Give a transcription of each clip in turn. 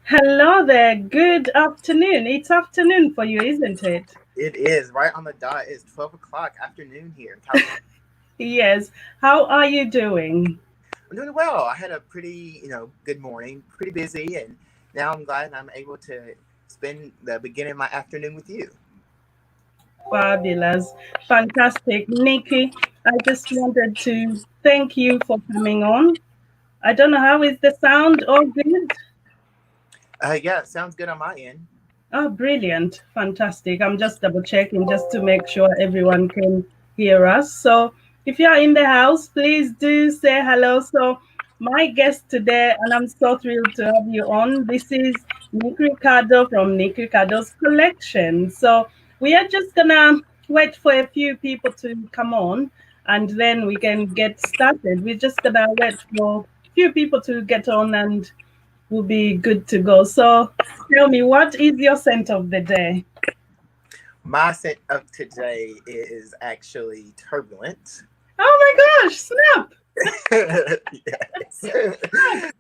Hello there. Good afternoon. It's afternoon for you, isn't it? It is right on the dot. It's 12 o'clock afternoon here in California. Yes. How are you doing? I'm doing well. I had a pretty, good morning, pretty busy, and now I'm glad I'm able to spend the beginning of my afternoon with you. Fabulous. Fantastic. Nikki, I just wanted to thank you for coming on. I don't know how is the sound. All good? Yeah, it sounds good on my end. Oh, brilliant. Fantastic. I'm just double checking just to make sure everyone can hear us. So, if you're in the house, please do say hello. So, my guest today, and I'm so thrilled to have you on, this is Nick Ricardo from Nick Ricardo's collection. So, we are just gonna wait for a few people to come on and then we can get started. We're just gonna wait for a few people to get on and will be good to go. So tell me, what is your scent of the day? My scent of today is actually Turbulent. Oh my gosh, snap! Yes. I'm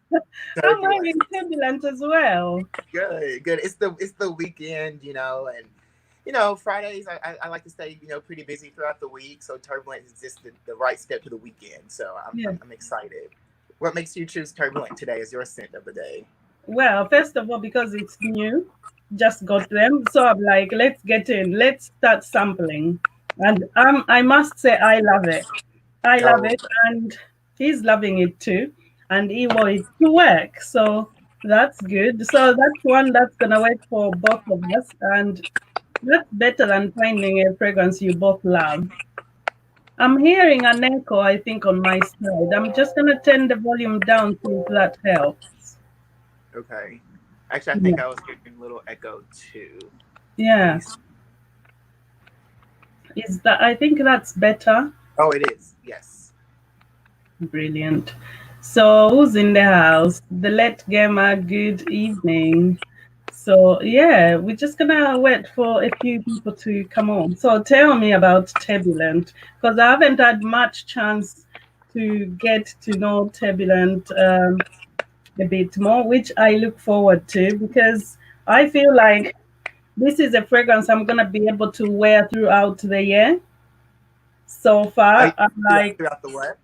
Turbulent. wearing Turbulent as well. Good, good. It's the weekend, and Fridays I like to stay, pretty busy throughout the week. So Turbulent is just the right step to the weekend. So I'm, Yeah. I'm I'm excited. What makes you choose Turbulent today as your scent of the day? Well, first of all, because it's new, just got them. So I'm like, let's get in, let's start sampling. And I must say, I love it. I love Oh, it. And he's loving it too. And he wore it to work. So that's good. So that's one that's going to work for both of us. And that's better than finding a fragrance you both love. I'm hearing an echo, I think, on my side. I'm just going to turn the volume down, see if that helps. okay. Actually, I Yeah. think I was hearing a little echo too. Let me Yeah. see. Is that, I think that's better. Oh, it is. Yes. Brilliant. So, who's in the house? The late gamer, good evening. So, yeah, we're just gonna wait for a few people to come on. So, tell me about Turbulent because I haven't had much chance to get to know Turbulent a bit more, which I look forward to because I feel like this is a fragrance I'm gonna be able to wear throughout the year. So I far, I'm like, throughout the what?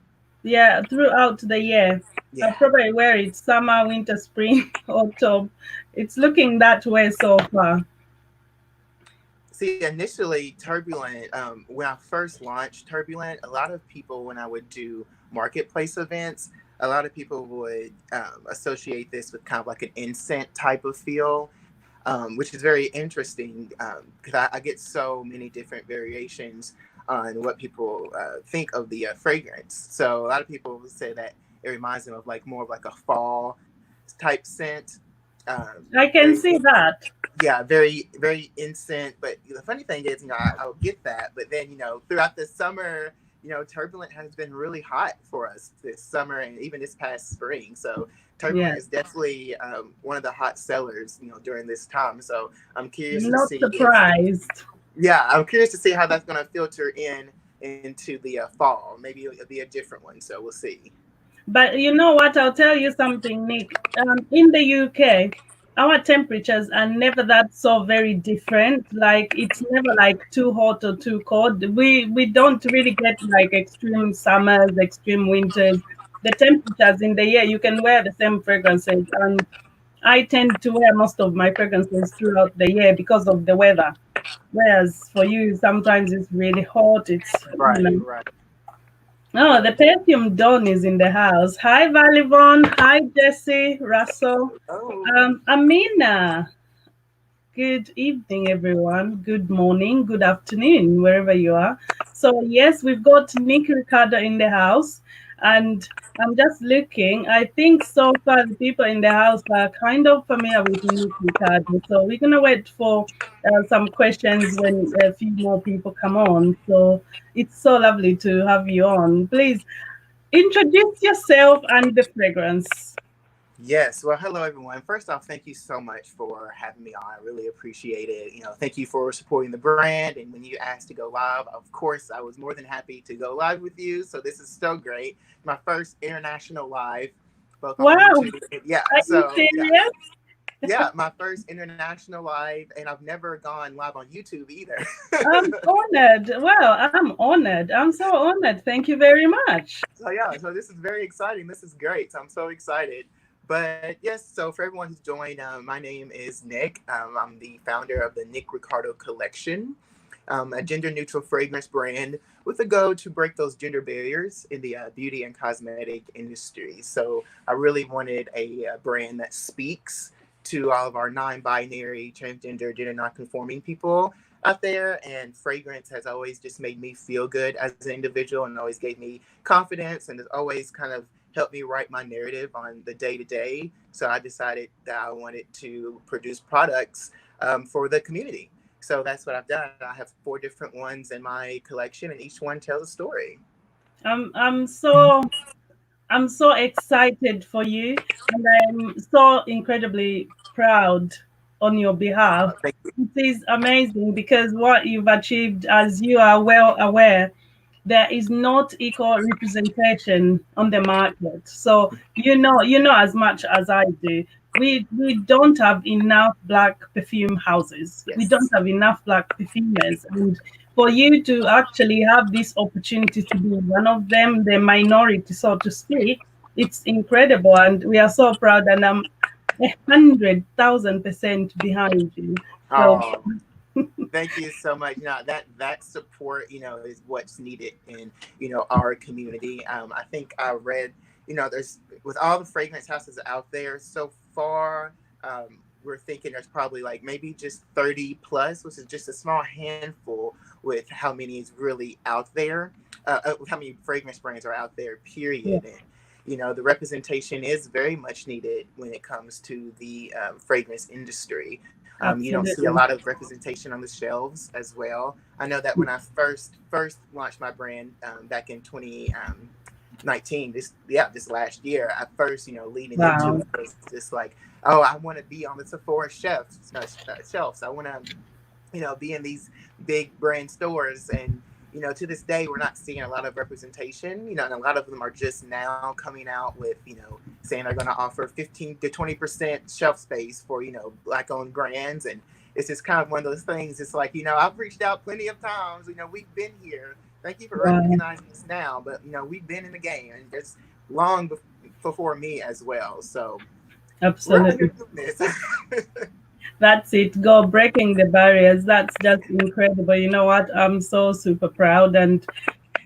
yeah, throughout the year. I'll Yeah. probably wear it summer, winter, spring, autumn. It's looking that way so far. See, initially, Turbulent, when I first launched Turbulent, a lot of people, when I would do marketplace events, a lot of people would associate this with kind of like an incense type of feel, which is very interesting because I get so many different variations on what people think of the fragrance. So a lot of people would say that it reminds them of like more of like a fall type scent. I can Very see that. yeah, very very instant. But the funny thing is, I'll get that, but then throughout the summer, Turbulent has been really hot for us this summer and even this past spring. So Turbulent Yeah, is definitely one of the hot sellers, during this time. So I'm curious to not see if, surprised. yeah, I'm curious to see how that's going to filter into the fall. Maybe it'll be a different one. So we'll see. But you know what? I'll tell you something, Nick. In the UK, our temperatures are never that so very different. Like it's never like too hot or too cold. We don't really get like extreme summers, extreme winters. The temperatures in the year you can wear the same fragrances, and I tend to wear most of my fragrances throughout the year because of the weather. Whereas for you, sometimes it's really hot. It's Right, right. Oh, the perfume Dawn is in the house. Hi, Valivon. Hi, Jesse, Russell, Oh, Amina. Good evening, everyone. Good morning, good afternoon, wherever you are. So, yes, we've got Nick Ricardo in the house, and I'm just looking. I think so far the people in the house are kind of familiar with Nick Ricardo. So, we're going to wait for some questions when a few more people come on. So, it's so lovely to have you on. Please introduce yourself and the fragrance. yes. Well, hello, everyone. First off, thank you so much for having me on. I really appreciate it. Thank you for supporting the brand. And when you asked to go live, of course, I was more than happy to go live with you. So this is so great. My first international live, both on Wow, YouTube. Yeah. are you So, yeah. serious? Yeah, my first international live, and I've never gone live on YouTube either. I'm honored. Well, I'm honored. I'm so honored. Thank you very much. So yeah, so this is very exciting. This is great. So I'm so excited. But yes, so for everyone who's joined, my name is Nick. I'm the founder of the Nick Ricardo Collection, a gender-neutral fragrance brand with a goal to break those gender barriers in the beauty and cosmetic industry. So I really wanted a brand that speaks to all of our non-binary, transgender, gender non-conforming people out there. And fragrance has always just made me feel good as an individual and always gave me confidence and has always kind of helped me write my narrative on the day to day. So I decided that I wanted to produce products for the community. So that's what I've done. I have 4 different ones in my collection, and each one tells a story. I'm I'm so I'm so excited for you, and I'm so incredibly proud on your behalf. Thank you. It is amazing because what you've achieved, as you are well aware, there is not equal representation on the market. So you know as much as I do. We don't have enough black perfume houses. We don't Yes. have enough black perfumers, and for you to actually have this opportunity to be one of them, the minority, so to speak, it's incredible, and we are so proud. And I'm 100,000% behind you. So Oh, thank you so much. That support, is what's needed in our community. I think I read, there's with all the fragrance houses out there so far. We're thinking there's probably like maybe just 30 plus, which is just a small handful with how many is really out there, with how many fragrance brands are out there, yeah, period. And, the representation is very much needed when it comes to the fragrance industry. You don't see a absolutely. lot of representation on the shelves as well. I know that when I first launched my brand back in 2019, this last year, at first, leading into Wow. it was just like, oh, I want to be on the Sephora shelves. I want to, be in these big brand stores. And, to this day, we're not seeing a lot of representation, and a lot of them are just now coming out with, saying they're going to offer 15 to 20% shelf space for, black owned brands. And it's just kind of one of those things. It's like, I've reached out plenty of times, we've been here. Thank you for Wow. recognizing us now. But, we've been in the game and it's long before me as well. So we're out here Absolutely. doing this. That's it. Go breaking the barriers. That's just incredible. You know what? I'm so super proud, and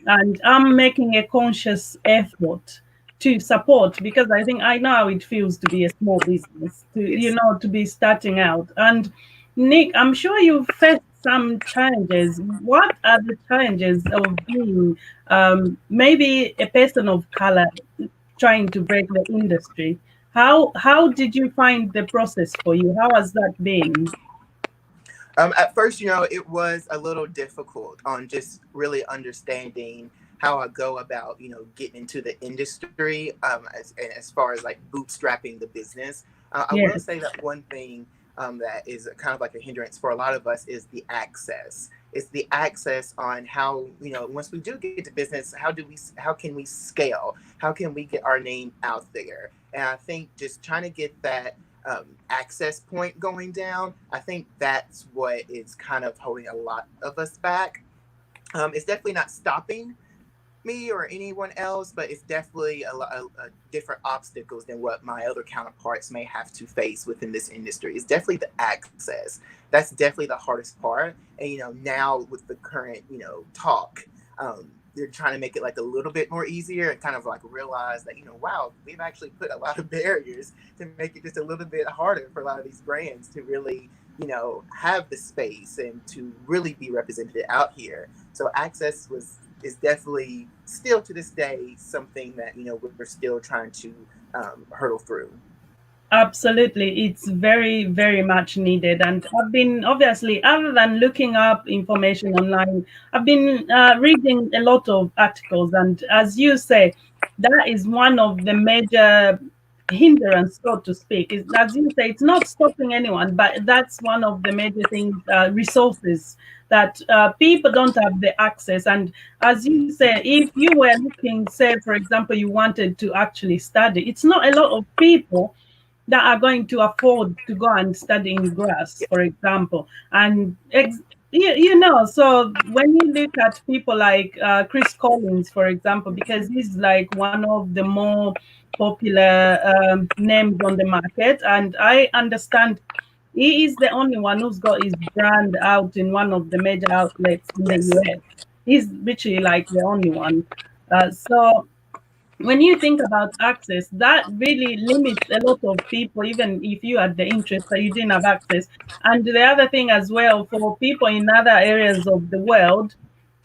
I'm making a conscious effort to support, because I think I know how it feels to be a small business, to Yes. to be starting out. And Nick, I'm sure you've faced some challenges. What are the challenges of being maybe a person of color trying to break the industry? How did you find the process for you? How has that been? At first, it was a little difficult on just really understanding how I go about, getting into the industry as far as like bootstrapping the business. I will Yes, say that one thing that is kind of like a hindrance for a lot of us is the access. It's the access on how, once we do get to business, how can we scale? How can we get our name out there? And I think just trying to get that access point going down, I think that's what is kind of holding a lot of us back. It's definitely not stopping me or anyone else, but it's definitely a different obstacles than what my other counterparts may have to face within this industry. It's definitely the access. That's definitely the hardest part. And now with the current talk, they're trying to make it like a little bit more easier and kind of like realize that wow, we've actually put a lot of barriers to make it just a little bit harder for a lot of these brands to really have the space and to really be represented out here. So access was is definitely still to this day something that we're still trying to hurdle through. absolutely. It's very, very much needed. And I've been, obviously, other than looking up information online, I've been reading a lot of articles. And as you say, that is one of the major hindrance, so to speak. Is, as you say, it's not stopping anyone, but that's one of the major things, resources that people don't have the access. And as you say, if you were looking, say, for example, you wanted to actually study, it's not a lot of people that are going to afford to go and study in grass, for example. And so when you look at people like Chris Collins, for example, because he's like one of the more popular names on the market, and I understand he is the only one who's got his brand out in one of the major outlets in the Yes. US. He's literally like the only one. So when you think about access, that really limits a lot of people, even if you had the interest but you didn't have access. And the other thing as well, for people in other areas of the world,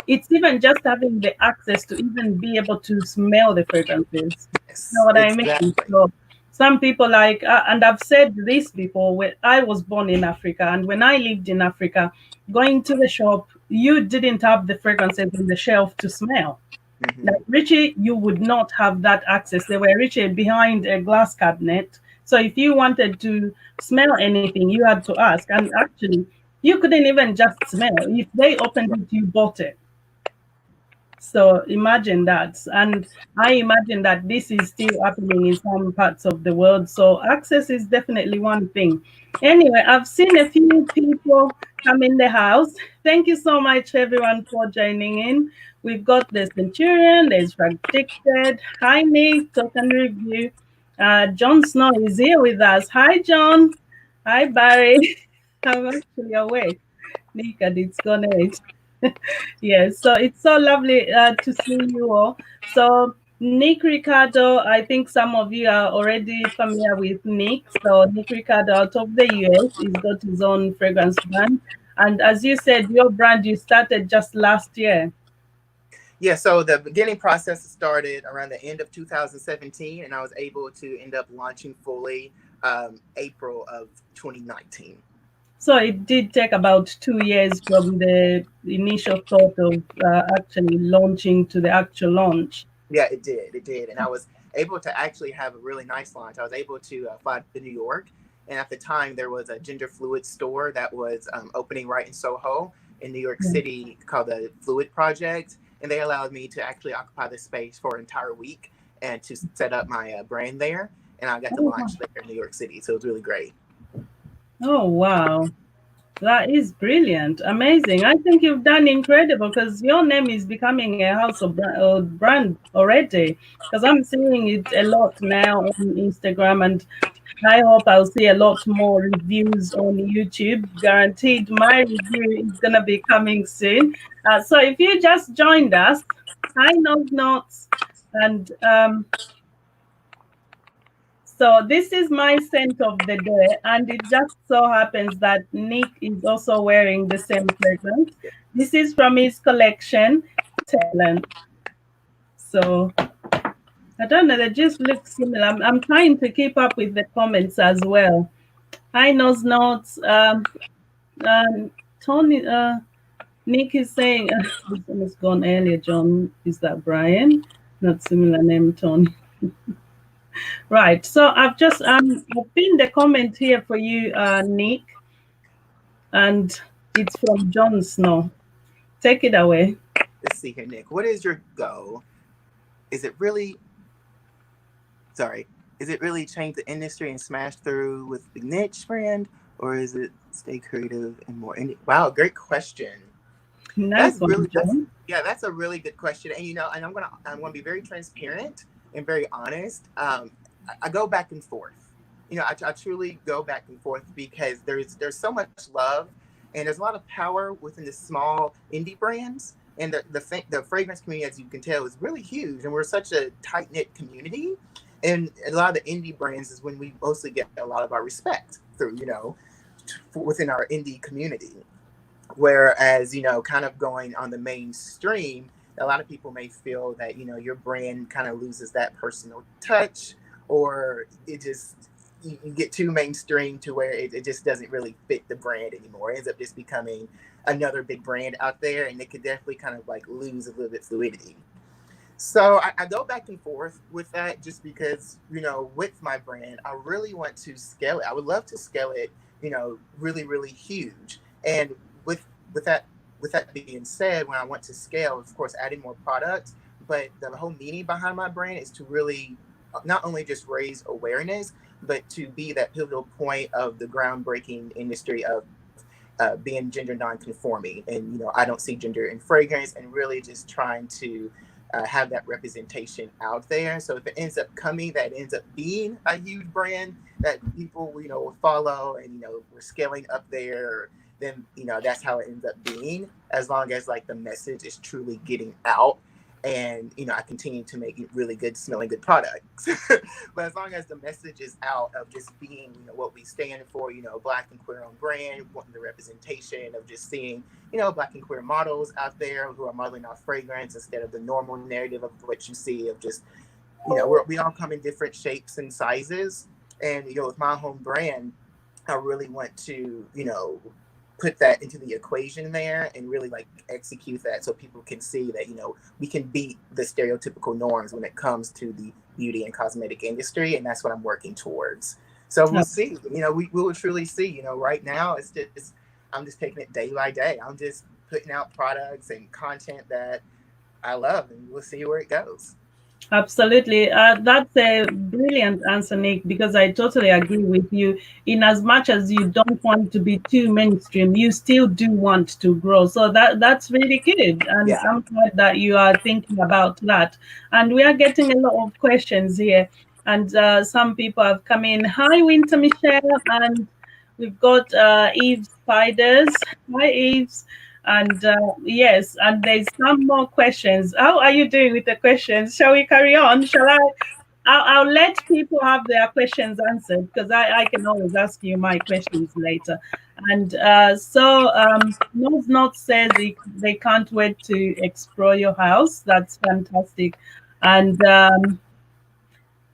it's even just having the access to even be able to smell the fragrances. You know Yes. what I mean? Exactly. So some people like, and I've said this before, when I was born in Africa, and when I lived in Africa, going to the shop, you didn't have the fragrances on the shelf to smell. Hmm. Like Richie, you would not have that access. They were Richie behind a glass cabinet. So if you wanted to smell anything, you had to ask. And actually, you couldn't even just smell. If they opened it, you bought it. So imagine that. And I imagine that this is still happening in some parts of the world. So access is definitely one thing. Anyway, I've seen a few people come in the house. Thank you so much, everyone, for joining in. We've got the Centurion, there's Addicted. Hi, Nick, Talk and Review. John Snow is here with us. Hi, John. Hi, Barry. I'm actually awake. Nick, and it's gone age. Yes, so it's so lovely to see you all. So, Nick Ricardo, I think some of you are already familiar with Nick. So, Nick Ricardo out of the US, he's got his own fragrance brand. And as you said, your brand you started just last year. Yeah, so the beginning process started around the end of 2017, and I was able to end up launching fully April of 2019. So, it did take about 2 years from the initial thought of actually launching to the actual launch. Yeah, it did. It did. And I was able to actually have a really nice launch. I was able to fly to New York. And at the time, there was a gender fluid store that was opening right in Soho in New York Yeah. City called the Fluid Project. And they allowed me to actually occupy the space for an entire week and to set up my brand there. And I got to Oh, wow. launch there in New York City. So it was really great. Oh, wow. That is brilliant, amazing. I think you've done incredible because your name is becoming a household brand already. Because I'm seeing it a lot now on Instagram, and I hope I'll see a lot more reviews on YouTube. Guaranteed, my review is gonna be coming soon. So if you just joined us, hi Nose Notes, and so this is my scent of the day, and it just so happens that Nick is also wearing the same fragrance. This is from his collection, Turbulent. So I don't know, they just look similar. I'm trying to keep up with the comments as well. Hi, Nose Notes. Tony, Nick is saying, this one is gone earlier. John, is that Brian? Not similar name, Tony. Right. So I've pinned the comment here for you, Nick, and it's from John Snow. Take it away. Let's see here, Nick. What is your goal? Is it really, sorry, is it really change the industry and smash through with the niche brand? Or is it stay creative and more indie? Wow, great question. Nice one, That's John. yeah, that's a really good question. And and I'm gonna be very transparent and very honest. I go back and forth. I truly go back and forth because there's so much love and there's a lot of power within the small indie brands. And the fragrance community, as you can tell, is really huge. And we're such a tight knit community. And a lot of the indie brands is when we mostly get a lot of our respect through, within our indie community. Whereas, kind of going on the mainstream, a lot of people may feel that, your brand kind of loses that personal touch, or it just, you get too mainstream to where it just doesn't really fit the brand anymore. It ends up just becoming another big brand out there, and it could definitely kind of like lose a little bit fluidity. So I go back and forth with that just because, with my brand, I really want to scale it. I would love to scale it, really, really huge. And with that with that being said, when I want to scale, of course, adding more products, but the whole meaning behind my brand is to really not only just raise awareness, but to be that pivotal point of the groundbreaking industry of being gender non-conforming, and I don't see gender in fragrance, and really just trying to have that representation out there. So if it ends up coming, that ends up being a huge brand that people will follow, and we're scaling up there, then that's how it ends up being, as long as like the message is truly getting out, and I continue to make really good smelling good products. But as long as the message is out of just being what we stand for, black and queer owned brand, wanting the representation of just seeing black and queer models out there who are modeling our fragrance instead of the normal narrative of what you see of just we all come in different shapes and sizes. And with my home brand, I really want to put that into the equation there, and really like execute that so people can see that we can beat the stereotypical norms when it comes to the beauty and cosmetic industry. And that's what I'm working towards. So we'll see. We will truly see. Right now it's just, I'm just taking it day by day. I'm just putting out products and content that I love, and we'll see where it goes. Absolutely. That's a brilliant answer, Nick, because I totally agree with you. In as much as you don't want to be too mainstream, you still do want to grow. So that's really good. And Yeah. I'm glad that you are thinking about that. And we are getting a lot of questions here. And some people have come in. Hi, Winter Michelle. And we've got Eve Spiders. Hi, Eves. And yes, and there's some more questions. How are you doing with the questions? Shall we carry on? Shall I? I'll let people have their questions answered, because I can always ask you my questions later. And Nose Not says they can't wait to explore your house. That's fantastic. And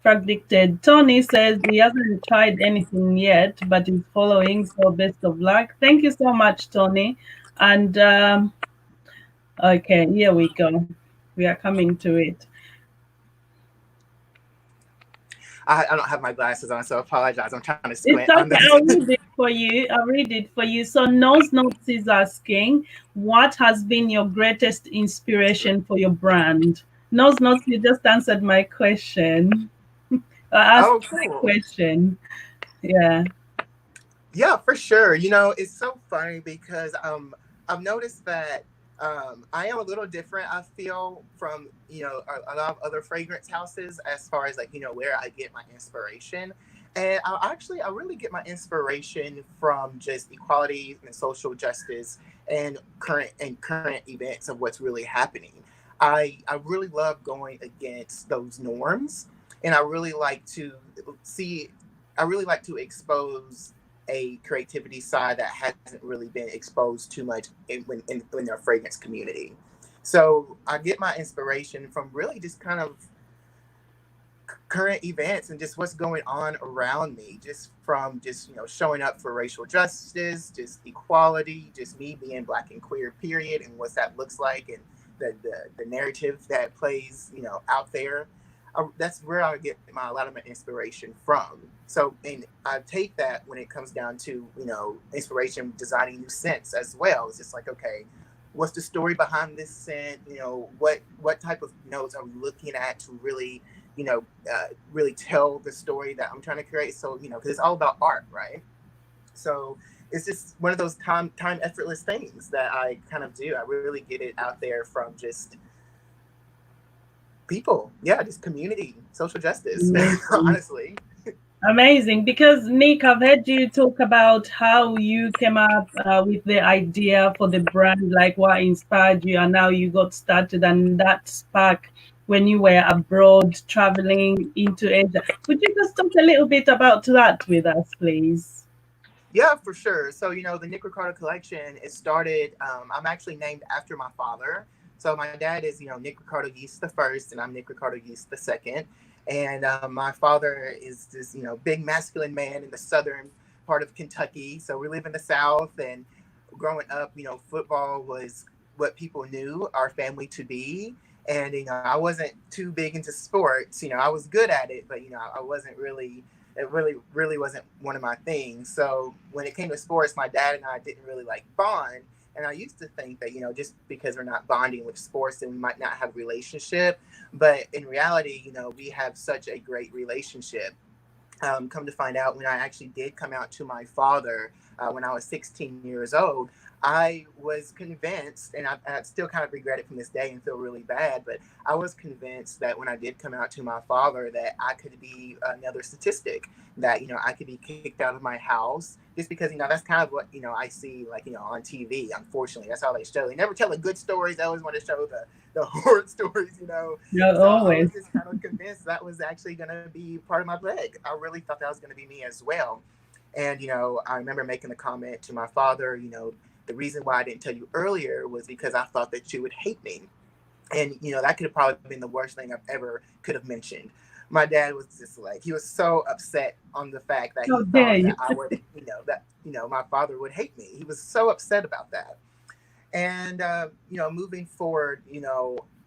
Predicted. Tony says he hasn't tried anything yet, but he's following. So best of luck. Thank you so much, Tony. And okay, here we go. We are coming to it. I don't have my glasses on, so I apologize. I'm trying to It's squint on okay. this. I'll read it for you. I'll read it for you. So Nose Notes is asking, what has been your greatest inspiration for your brand? Nose Notes, you just answered my question. I asked Oh, my cool. question. Yeah. Yeah, for sure. It's so funny because I've noticed that I am a little different, I feel, from a lot of other fragrance houses, as far as like where I get my inspiration. And I really get my inspiration from just equality and social justice, and current events of what's really happening. I really love going against those norms, and see I really like to expose a creativity side that hasn't really been exposed too much in their fragrance community. So I get my inspiration from really just kind of current events and just what's going on around me, just from just showing up for racial justice, just equality, just me being black and queer, period, and what that looks like, and the narrative that plays out there. That's where I get a lot of my inspiration from. So, and I take that when it comes down to inspiration designing new scents as well. It's just like, okay, what's the story behind this scent? What type of notes are we looking at to really really tell the story that I'm trying to create? So because it's all about art, right? So it's just one of those time effortless things that I kind of do. I really get it out there from just people. Yeah, just community, social justice. Amazing. Honestly. Amazing. Because Nick, I've heard you talk about how you came up with the idea for the brand, like what inspired you, and now you got started, and that spark when you were abroad traveling into Asia. Could you just talk a little bit about that with us, please? Yeah, for sure. So, the Nick Ricardo collection, it started, I'm actually named after my father. So my dad is, Nick Ricardo Yeast the first, and I'm Nick Ricardo Yeast the second. And my father is this, big masculine man in the southern part of Kentucky. So we live in the South, and growing up, football was what people knew our family to be. And, I wasn't too big into sports. I was good at it, but, I wasn't really, it really wasn't one of my things. So when it came to sports, my dad and I didn't really like bond. And I used to think that, just because we're not bonding with sports, then we might not have a relationship. But in reality, we have such a great relationship. come to find out, when I actually did come out to my father when I was 16 years old, I was convinced, and I still kind of regret it from this day and feel really bad, but I was convinced that when I did come out to my father, that I could be another statistic, that, I could be kicked out of my house, just because, that's kind of what, I see, like, on TV. Unfortunately, that's how they show. They never tell the good stories. They always want to show the horror stories. No, So I was always. just kind of convinced that was actually going to be part of my plague. I really thought that was going to be me as well. And, I remember making the comment to my father, the reason why I didn't tell you earlier was because I thought that you would hate me. And, that could have probably been the worst thing I've ever could have mentioned. My dad was just like, he was so upset on the fact that How he dare thought you? that I would, my father would hate me. He was so upset about that. And, moving forward,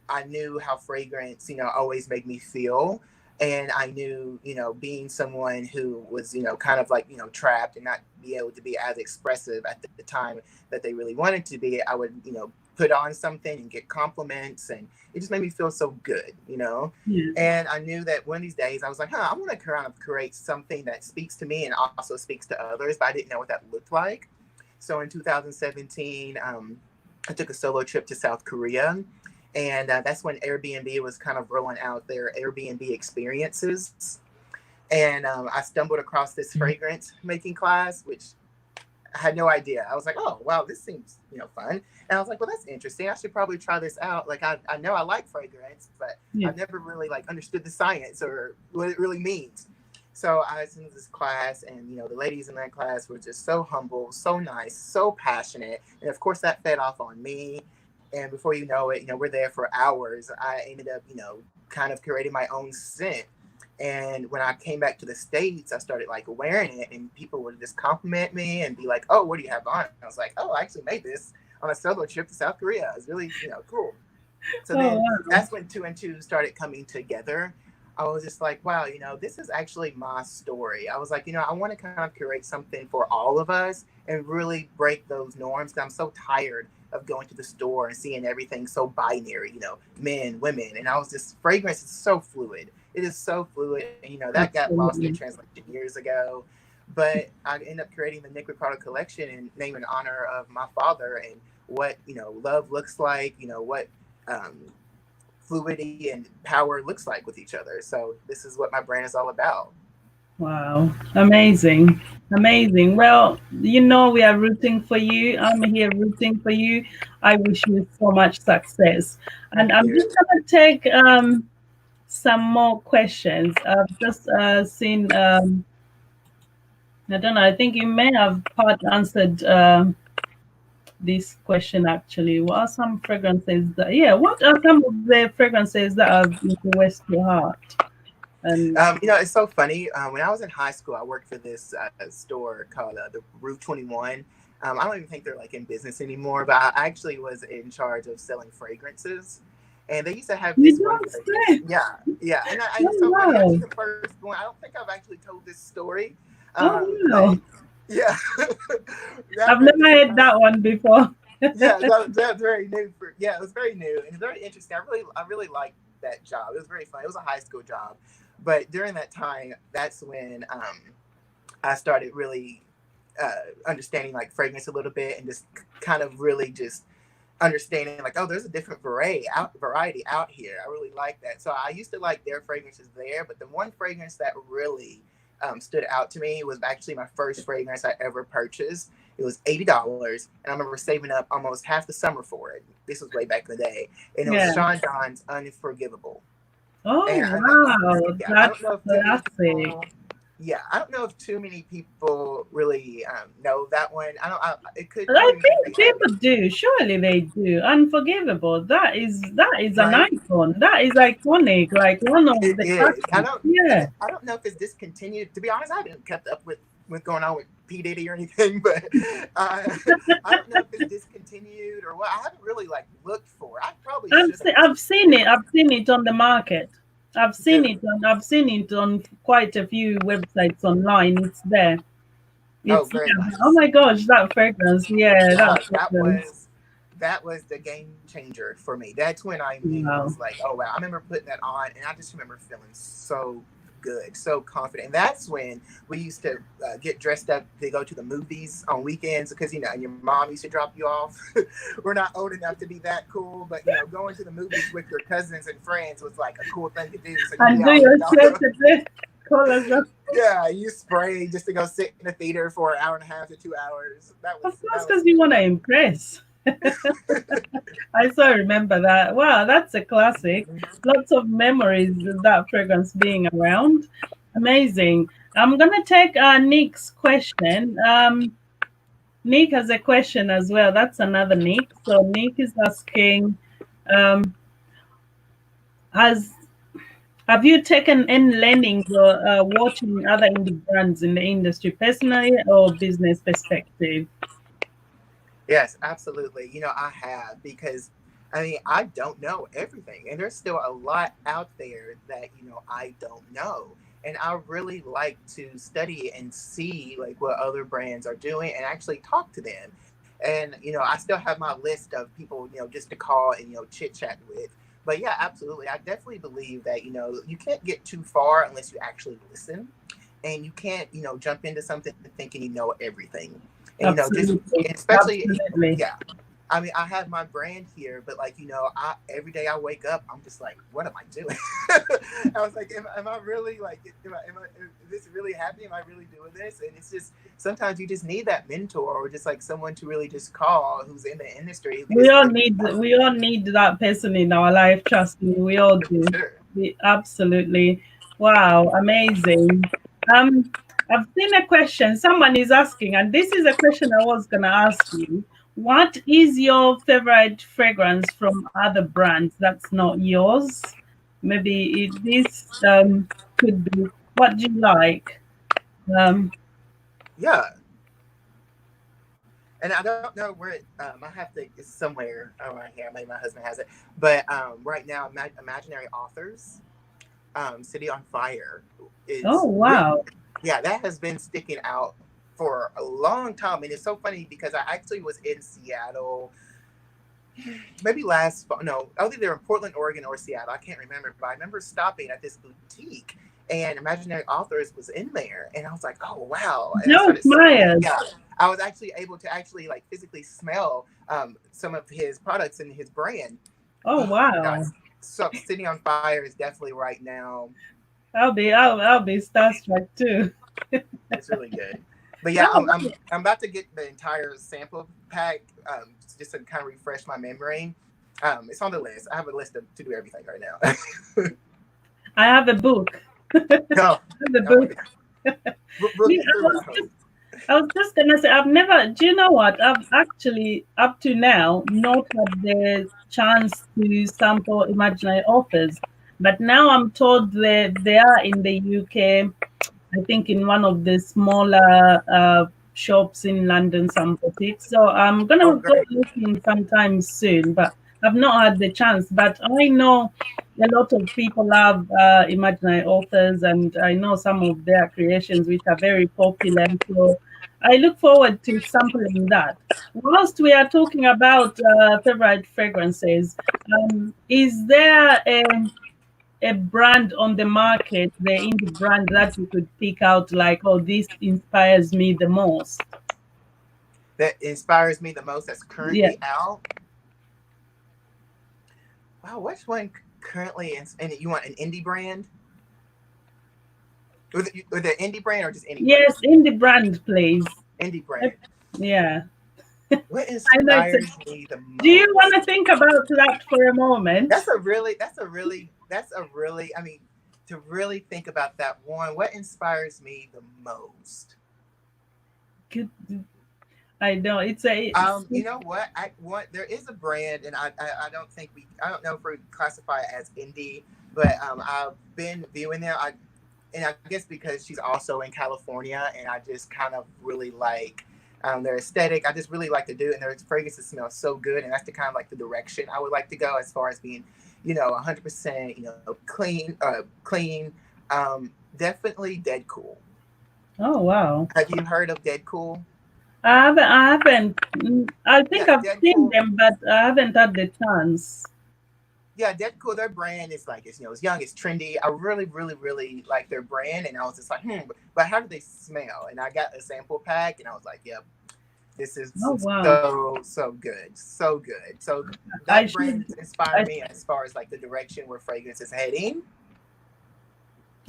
I knew how fragrance, always made me feel. And I knew, being someone who was, kind of like, trapped and not be able to be as expressive at the time that they really wanted to be, I would, put on something and get compliments. And it just made me feel so good. Yeah. And I knew that one of these days I was like, I want to kind of create something that speaks to me and also speaks to others, but I didn't know what that looked like. So in 2017, I took a solo trip to South Korea, and that's when Airbnb was kind of rolling out their Airbnb experiences. And I stumbled across this fragrance making class, which I had no idea. I was like, oh, wow, this seems, fun. And I was like, well, that's interesting. I should probably try this out. Like, I know I like fragrance, but Yeah. I've never really like understood the science or what it really means. So I was in this class, and the ladies in that class were just so humble, so nice, so passionate, and of course that fed off on me. And before you know it, we're there for hours. I ended up, kind of creating my own scent. And when I came back to the States, I started like wearing it, and people would just compliment me and be like, "Oh, what do you have on?" And I was like, "Oh, I actually made this on a solo trip to South Korea. It's really, cool." So Oh, then wow. that's when two and two started coming together. I was just like, wow, this is actually my story. I was like, I want to kind of curate something for all of us and really break those norms. Cause I'm so tired of going to the store and seeing everything so binary, men, women. And I was just, fragrance is so fluid. It is so fluid. And, that got lost in Absolutely. translation years ago. But I ended up creating the Nick Ricardo collection and named in honor of my father and what, love looks like, what um, fluidity and power looks like with each other. So this is what my brand is all about. Wow. Amazing. Amazing. Well, we are rooting for you. I'm here rooting for you. I wish you so much success. And Thank I'm just you. gonna take some more questions. I've just seen I don't know, I think you may have part answered this question actually. What are some fragrances that, yeah, what are some of the fragrances that have influenced your heart? And It's so funny. When I was in high school, I worked for this store called the Route 21. I don't even think they're like in business anymore, but I actually was in charge of selling fragrances. And they used to have you this one don't fragrance. say. Yeah, yeah. And it's Oh so funny. Actually, wow. the first one, I don't think I've actually told this story. Oh But wow. yeah, that I've never fragrance was heard that one before. yeah, that's very new for yeah, it was very new and very interesting. I really liked that job. It was very fun. It was a high school job. But during that time, that's when I started really understanding like fragrance a little bit and just kind of really just understanding like, oh, there's a different variety out here. I really like that. So I used to like their fragrances there, but the one fragrance that really stood out to me was actually my first fragrance I ever purchased. It was $80, and I remember saving up almost half the summer for it. This was way back in the day, and it was Yeah. Sean Don's Unforgivable. Oh And wow. yeah, I don't That's know if too many classic. people. Yeah, I don't know if too many people really know that one. I don't. It could I probably because think they have people do. Surely they do. Unforgivable. That is an right. icon. That is iconic. Like one of It the is. I classics. don't. And Yeah. I don't know if it's discontinued. To be honest, I haven't kept up with what's going on with P Diddy or anything, but uh, I don't know if it's discontinued or what. I haven't really like looked for it. I probably should have I've seen it. because I've seen it on the market. good. I've seen it on quite a few websites online. It's there. Oh, It's very there. Oh nice. my gosh, that fragrance. Yeah, that Yeah, fragrance. that was the game changer for me. That's when I knew I Wow. was like, oh wow. I remember putting that on, and I just remember feeling so good, so confident. And that's when we used to get dressed up to go to the movies on weekends because, you know, and your mom used to drop you off. We're not old enough to be that cool, but, you know, going to the movies with your cousins and friends was like a cool thing to do. So you And be do all, you yourself know, a bit colors up. yeah, you spray just to go sit in the theater for an hour and a half to 2 hours. Of course, That was because you want to impress. good. I still remember that. Wow, that's a classic. Lots of memories of that fragrance being around. Amazing. I'm gonna take Nick's question. Nick has a question as well. That's another Nick. So Nick is asking, um, has have you taken any learnings or watching other indie brands in the industry, personally or business perspective? Yes, absolutely. You know, I have because I mean, I don't know everything, and there's still a lot out there that, you know, I don't know. And I really like to study and see like what other brands are doing and actually talk to them. And, you know, I still have my list of people, you know, just to call and, you know, chit chat with. But yeah, absolutely. I definitely believe that, you know, you can't get too far unless you actually listen. And you can't, you know, jump into something thinking you know everything. And, you know, just, Absolutely. and especially, Absolutely. yeah, I mean, I have my brand here, but like, you know, I every day I wake up, I'm just like, what am I doing? I was like, am I really like, is this really happening? Am I really doing this? And it's just sometimes you just need that mentor or just like someone to really just call who's in the industry who We just all really need knows. we all need that person in our life. Trust me, we all do. Sure. We absolutely. Wow, amazing. Um, I've seen a question. Someone is asking, and this is a question I was gonna ask you. What is your favorite fragrance from other brands that's not yours? Maybe this could be what do you like? Um, Yeah. And I don't know where I have to, it's somewhere around here. Maybe my husband has it. But right now, Imaginary Authors, City on Fire oh is really, wow. yeah, that has been sticking out for a long time. And it's so funny because I actually was in Seattle maybe last fall. No, I think they were in Portland, Oregon, or Seattle. I can't remember, but I remember stopping at this boutique and Imaginary Authors was in there, and I was like, "Oh wow!" And I Joe started smelling. Myers. Yeah, I was actually able to actually like physically smell some of his products and his brand. Oh Oh my gosh! wow. So City on Fire is definitely right now. I'll be starstruck too. It's really good. But yeah, Oh, I'm about to get the entire sample pack just to kind of refresh my memory. It's on the list. I have a list to do everything right now. I have a book. I Oh, have a oh my book. god. We'll Yeah, get through it. I hope. I was just gonna say I've never. Do you know what? I've actually up to now not had the chance to sample imaginary authors, but now I'm told that they are in the UK. I think in one of the smaller shops in London, some boutiques. So I'm Oh, gonna go great. looking sometime soon, but I've not had the chance. But I know a lot of people love imaginary authors, and I know some of their creations which are very popular. So I look forward to sampling that. Whilst we are talking about favorite fragrances, is there a brand on the market, the indie brand that you could pick out like, oh, this inspires me the most? That inspires me the most that's Yeah. currently out. Wow, which one currently? And you want an indie brand? With an indie brand or just any brand? Yes, indie brand, please. Indie brand. Yeah. What I know it's a, inspires me the do you want most? to think about that for a moment? That's a really, I mean, to really think about that one, what inspires me the most? Good. I know it's a You know what? I want there is a brand, and I don't think I don't know if we classify it as indie, but I've been viewing them. And I guess because she's also in California, and I just kind of really like their aesthetic. I just really like to do it, and their fragrances smell so good, and that's the kind of like the direction I would like to go as far as being, you know, 100%, you know, clean. Definitely Dead Cool. oh wow. Have you heard of Dead Cool? I haven't I think Yeah, I've Dead seen Cool. them, but I haven't had the chance. yeah, Dead Cool, their brand is like, it's young, it's trendy. I really, really, really like their brand, and I was just like, but how do they smell? And I got a sample pack, and I was like, yep, this Oh is wow. so good, so good. So I that brand should. has inspired I, me as far as like the direction where fragrance is heading.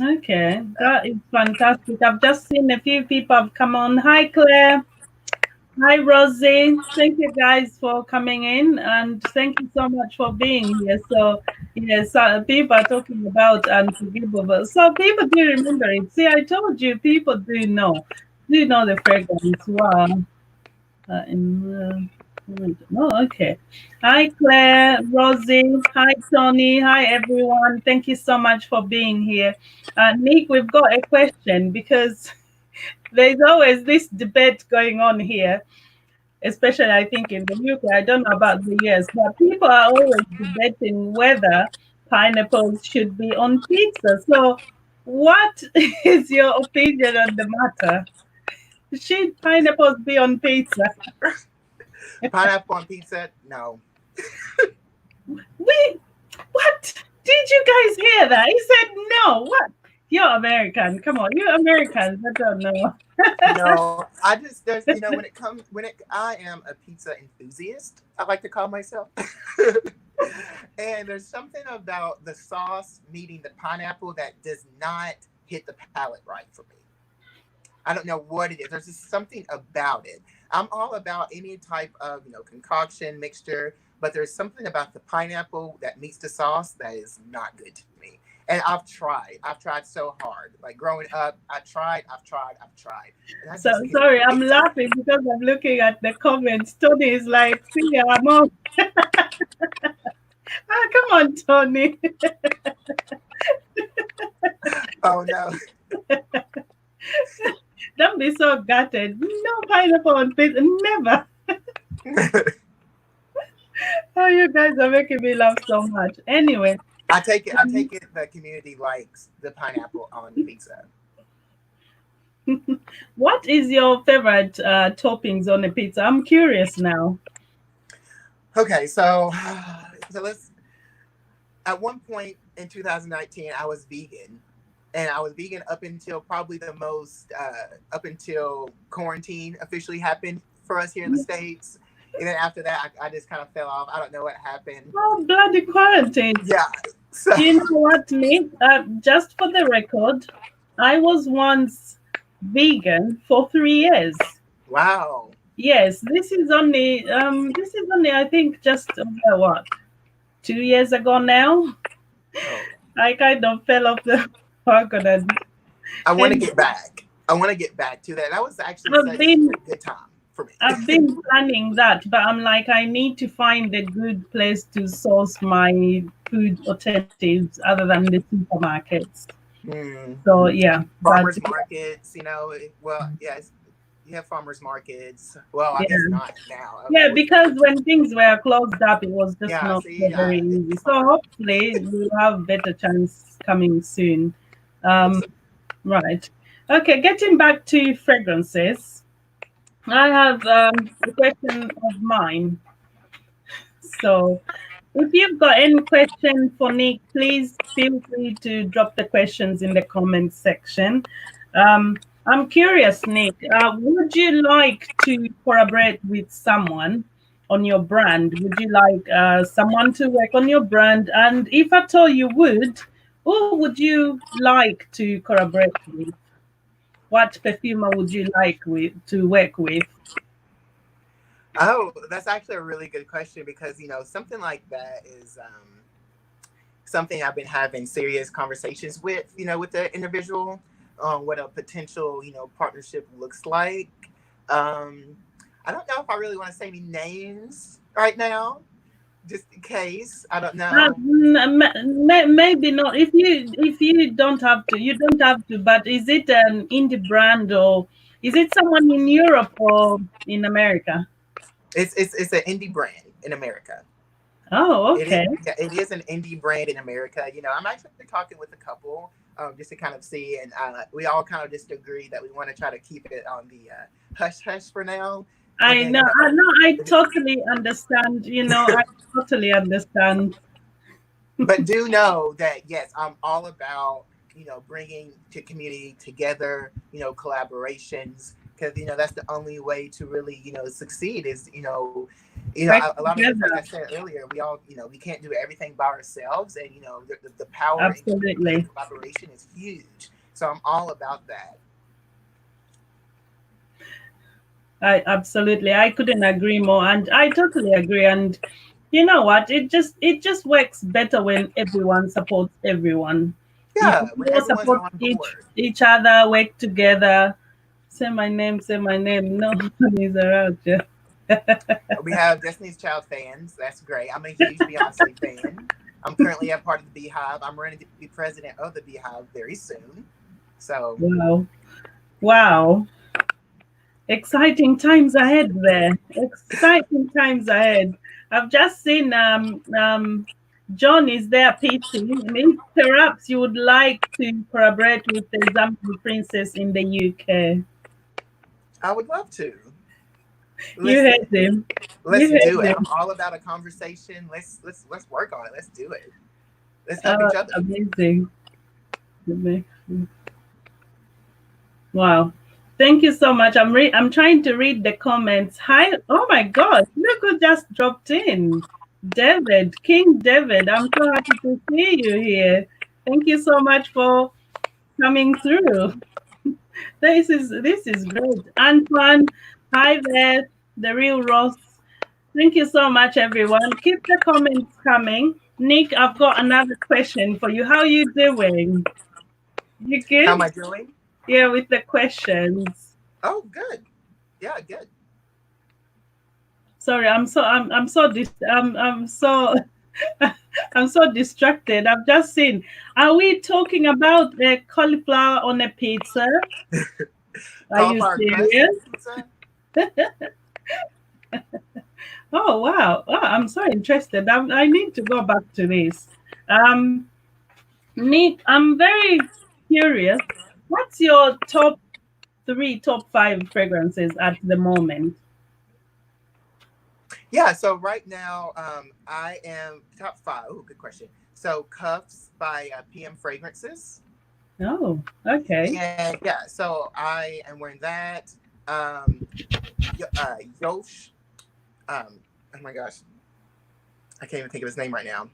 okay, that is fantastic. I've just seen a few people have come on. Hi, Claire. Hi, Rosie. Thank you guys for coming in, and thank you so much for being here. So, yes, people are talking about unforgivable. So people do remember it. See, I told you, people do know the fragrance. Wow. Oh, okay. Hi, Claire, Rosie. Hi, Tony. Hi, everyone. Thank you so much for being here. Nick, we've got a question because there's always this debate going on here, especially I think in the UK. I don't know about the US, but people are always debating whether pineapples should be on pizza. So, what is your opinion on the matter? Should pineapples be on pizza? Pineapple on pizza? No. Wait, what? Did you guys hear that? He said no. What? You're American. Come on, you're Americans. I don't know. No, I just there's when it comes when it I am a pizza enthusiast. I like to call myself. And there's something about the sauce meeting the pineapple that does not hit the palate right for me. I don't know what it is. There's just something about it. I'm all about any type of concoction mixture, but there's something about the pineapple that meets the sauce that is not good to me. And I've tried. I've tried so hard. Like growing up, I've tried, and I So just can't sorry, I'm fix it. laughing because I'm looking at the comments. Tony is like, see, I'm on. Ah, come on, Tony. Oh no. Don't be so gutted. No pineapple on pizza. Never. Oh, you guys are making me laugh so much. Anyway, I take it. I um, take it. The community likes the pineapple on pizza. what is your favorite toppings on a pizza? I'm curious now. Okay, so let's. At one point in 2019, I was vegan, and I was vegan up until probably the most up until quarantine officially happened for us here in the states. And then after that, I just kind of fell off. I don't know what happened. Oh, bloody quarantine. Yeah. So Do you know what, Nick? Just for the record, I was once vegan for 3 years. wow. Yes, this is only I think just over what 2 years ago now. Oh, I kind of fell off the wagon I want to and get back. I want to get back to that. That was actually I've such been a good time for me. I've been planning that, but I'm like I need to find a good place to source my food alternatives other than the supermarkets. Hmm. So yeah, but Farmers markets, well, yes, you have farmers markets. Well, I guess yeah. not now, Yeah, because unfortunately. when things were closed up, it was just Yeah, not so see, very easy. it's So hard. hopefully we'll have better chance coming soon. I hope Um, so. right. Okay, getting back to fragrances, I have a question of mine. So if you've got any question for Nick, please feel free to drop the questions in the comments section. I'm curious, Nick, would you like to collaborate with someone on your brand? Would you like someone to work on your brand? And if at all you would, who would you like to collaborate with? What perfumer would you like to work with? Oh, that's actually a really good question because something like that is something I've been having serious conversations with with the individual on what a potential partnership looks like. Um, I don't know if I really want to say any names right now, just in case. I don't know. Maybe not. If you don't have to, you don't have to. But is it an indie brand or is it someone in Europe or in America? It's an indie brand in America. Oh, It is, okay. yeah, it is an indie brand in America. I'm actually talking with a couple just to kind of see, and we all kind of just agree that we want to try to keep it on the hush hush for now. And I then, know. I know. I totally understand. I totally understand. But do know that, yes, I'm all about, bringing the community together, collaborations, because, that's the only way to really, succeed is, Work a lot of us, like I together. said earlier, we all, we can't do everything by ourselves. And, the power in community and Absolutely. collaboration is huge. So I'm all about that. I couldn't agree more, and I totally agree. And you know what? It just works better when everyone supports everyone. If Yeah, we when all everyone's support on each board. each other, work together. Say my name. Say my name. No one is around. Yeah. We have Destiny's Child fans. That's great. I'm a huge Beyonce fan. I'm currently a part of the Beehive. I'm running to be president of the Beehive very soon. So, Wow. Wow. Exciting times ahead there. Exciting times ahead. I've just seen John is there pitching. I mean, perhaps you would like to collaborate with the Zambian princess in the UK. I would love to. You Listen, heard him. You let's do heard it. I'm him. all about a conversation. Let's work on it. Let's do it. Let's help each other. Amazing. Wow. Thank you so much. I'm trying to read the comments. Hi. Oh my God. Look who just dropped in. David, King David. I'm so happy to see you here. Thank you so much for coming through. This is great. Antoine, hi there. The real Ross. Thank you so much, everyone. Keep the comments coming. Nick, I've got another question for you. How are you doing? You How am good? I doing? Yeah, with the questions. Oh, good. Yeah, good. Sorry, I'm so distracted. I've just seen. Are we talking about the cauliflower on a pizza? Are you Cauliflower crust and serious? pizza. Oh wow! Wow, I'm so interested. I need to go back to this. Um, Nick, I'm very curious. What's your top three, top five fragrances at the moment? Yeah, so right now, I am top five. Oh, good question. So Cuffs by PM Fragrances. Oh, okay. And yeah, so I am wearing that. Um, Yosh. Oh my gosh, I can't even think of his name right now.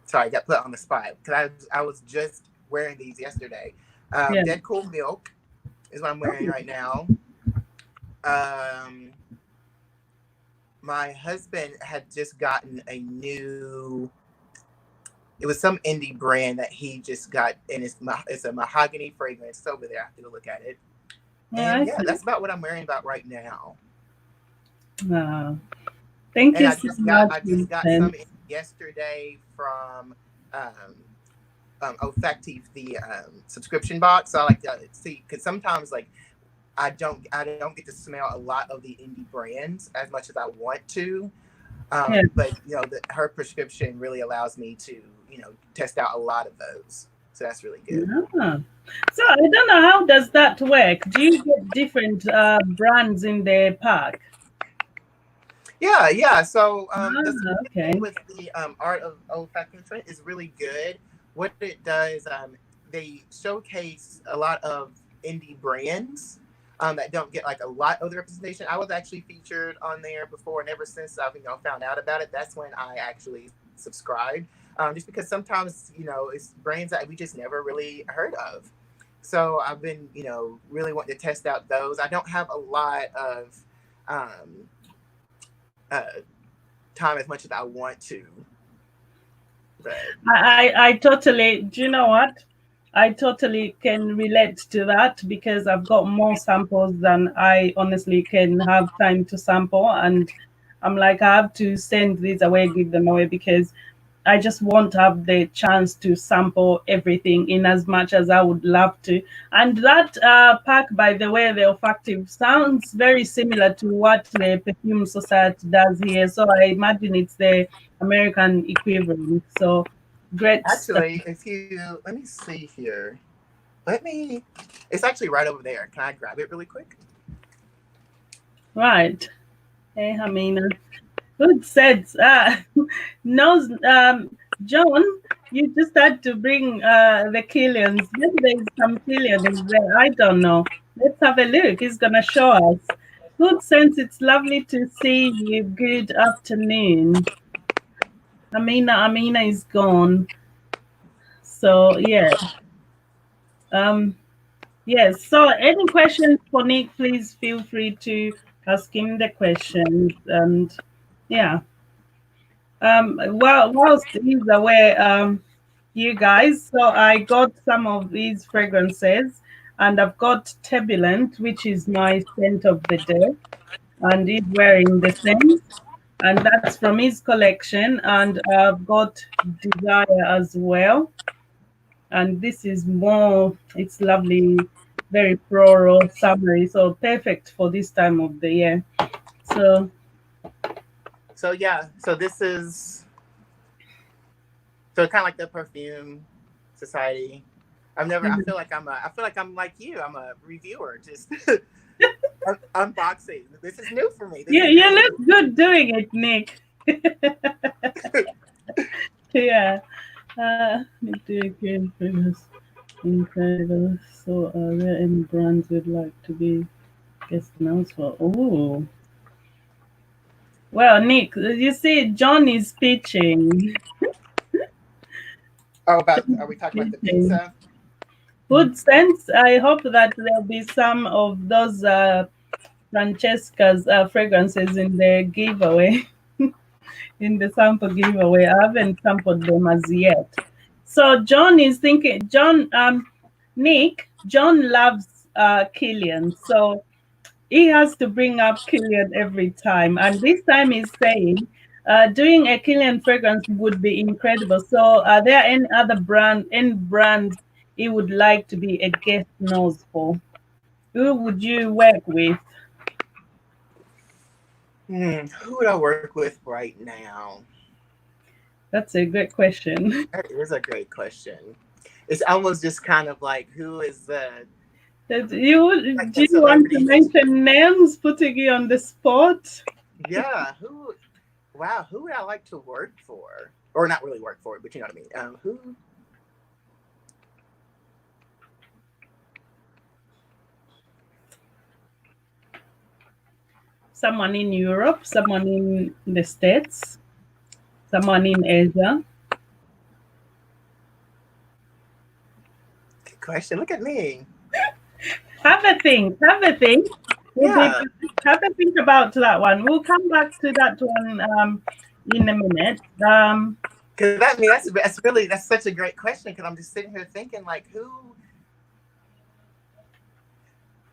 Sorry, I got put on the spot because I was just wearing these yesterday. Yeah. Dead Cool Milk is what I'm wearing Oh, right now. Um, my husband had just gotten a new. It was some indie brand that he just got, and it's a mahogany fragrance. It's over there. I have to go look at it. yeah, And I yeah, see. that's about what I'm wearing about right now. Ah, thank And you I so just got much, I just got some Vincent. yesterday from um, Effective, the subscription box. So I like to see, because sometimes like I don't get to smell a lot of the indie brands as much as I want to. Yeah. But her prescription really allows me to test out a lot of those. So that's really good. Ah. So I don't know, how does that work? Do you get different brands in the park? Yeah, yeah. So the Ah, thing okay. with the art of olfactory print is really good. What it does, they showcase a lot of indie brands that don't get like a lot of the representation. I was actually featured on there before, and ever since I've found out about it, that's when I actually subscribed. Just because sometimes it's brands that we just never really heard of. So I've been really wanting to test out those. I don't have a lot of um, uh, time as much as I want to. But I totally, do you know what? I totally can relate to that because I've got more samples than I honestly can have time to sample. And I'm like, I have to send these away, give them away because I just won't have the chance to sample everything in as much as I would love to. And that pack, by the way, the olfactive, sounds very similar to what the Perfume Society does here. So I imagine it's the American equivalent. So great stuff. actually, if you let me see here, let me. It's actually right over there. Can I grab it really quick? Right. Hey, Hamina. Good sense. Knows John, you just had to bring the Killians. Maybe there's some Killian in there. I don't know. Let's have a look. He's gonna show us. Good sense. It's lovely to see you. Good afternoon. Amina is gone. So yeah. Um. Yes. So any questions for Nick? Please feel free to ask him the questions. And yeah. Well, whilst he's away, you guys. So I got some of these fragrances, and I've got Turbulent, which is my scent of the day, and he's wearing the same, and that's from his collection. And I've got Desire as well, and this is more. It's lovely, very floral, summery, so perfect for this time of the year. So So yeah, so this is so kind of like the perfume society. I've never. I feel like I'm. I feel like I'm like you. I'm a reviewer, just unboxing. This is new for me. This you is you new. look good doing it, Nick. Yeah. Me do again for this incredible. So, are there any brands you'd like to be guest announced for? Oh, well, Nick, you see, John is pitching. Oh, about John are we is talking about the pitching. pizza? Good sense. I hope that there'll be some of those Francesca's fragrances in the giveaway, in the sample giveaway. I haven't sampled them as yet. So John is thinking, Nick, John loves Killian. So he has to bring up Killian every time. And this time he's saying, doing a Killian fragrance would be incredible. So are there any brands he would like to be a guest nose for? Who would you work with? Who would I work with right now? That's a great question. That is a great question. It's almost just kind of like who is the like Do the you want to celebrity that mention names, putting you on the spot? yeah, who wow, who would I like to work for? Or not really work for, but you know what I mean. Who Someone in Europe, someone in the States, someone in Asia. good question. Look at me. Have a think. Have a think. Yeah. Have a think about that one. We'll come back to that one in a minute. Because that I mean that's really that's such a great question because I'm just sitting here thinking like who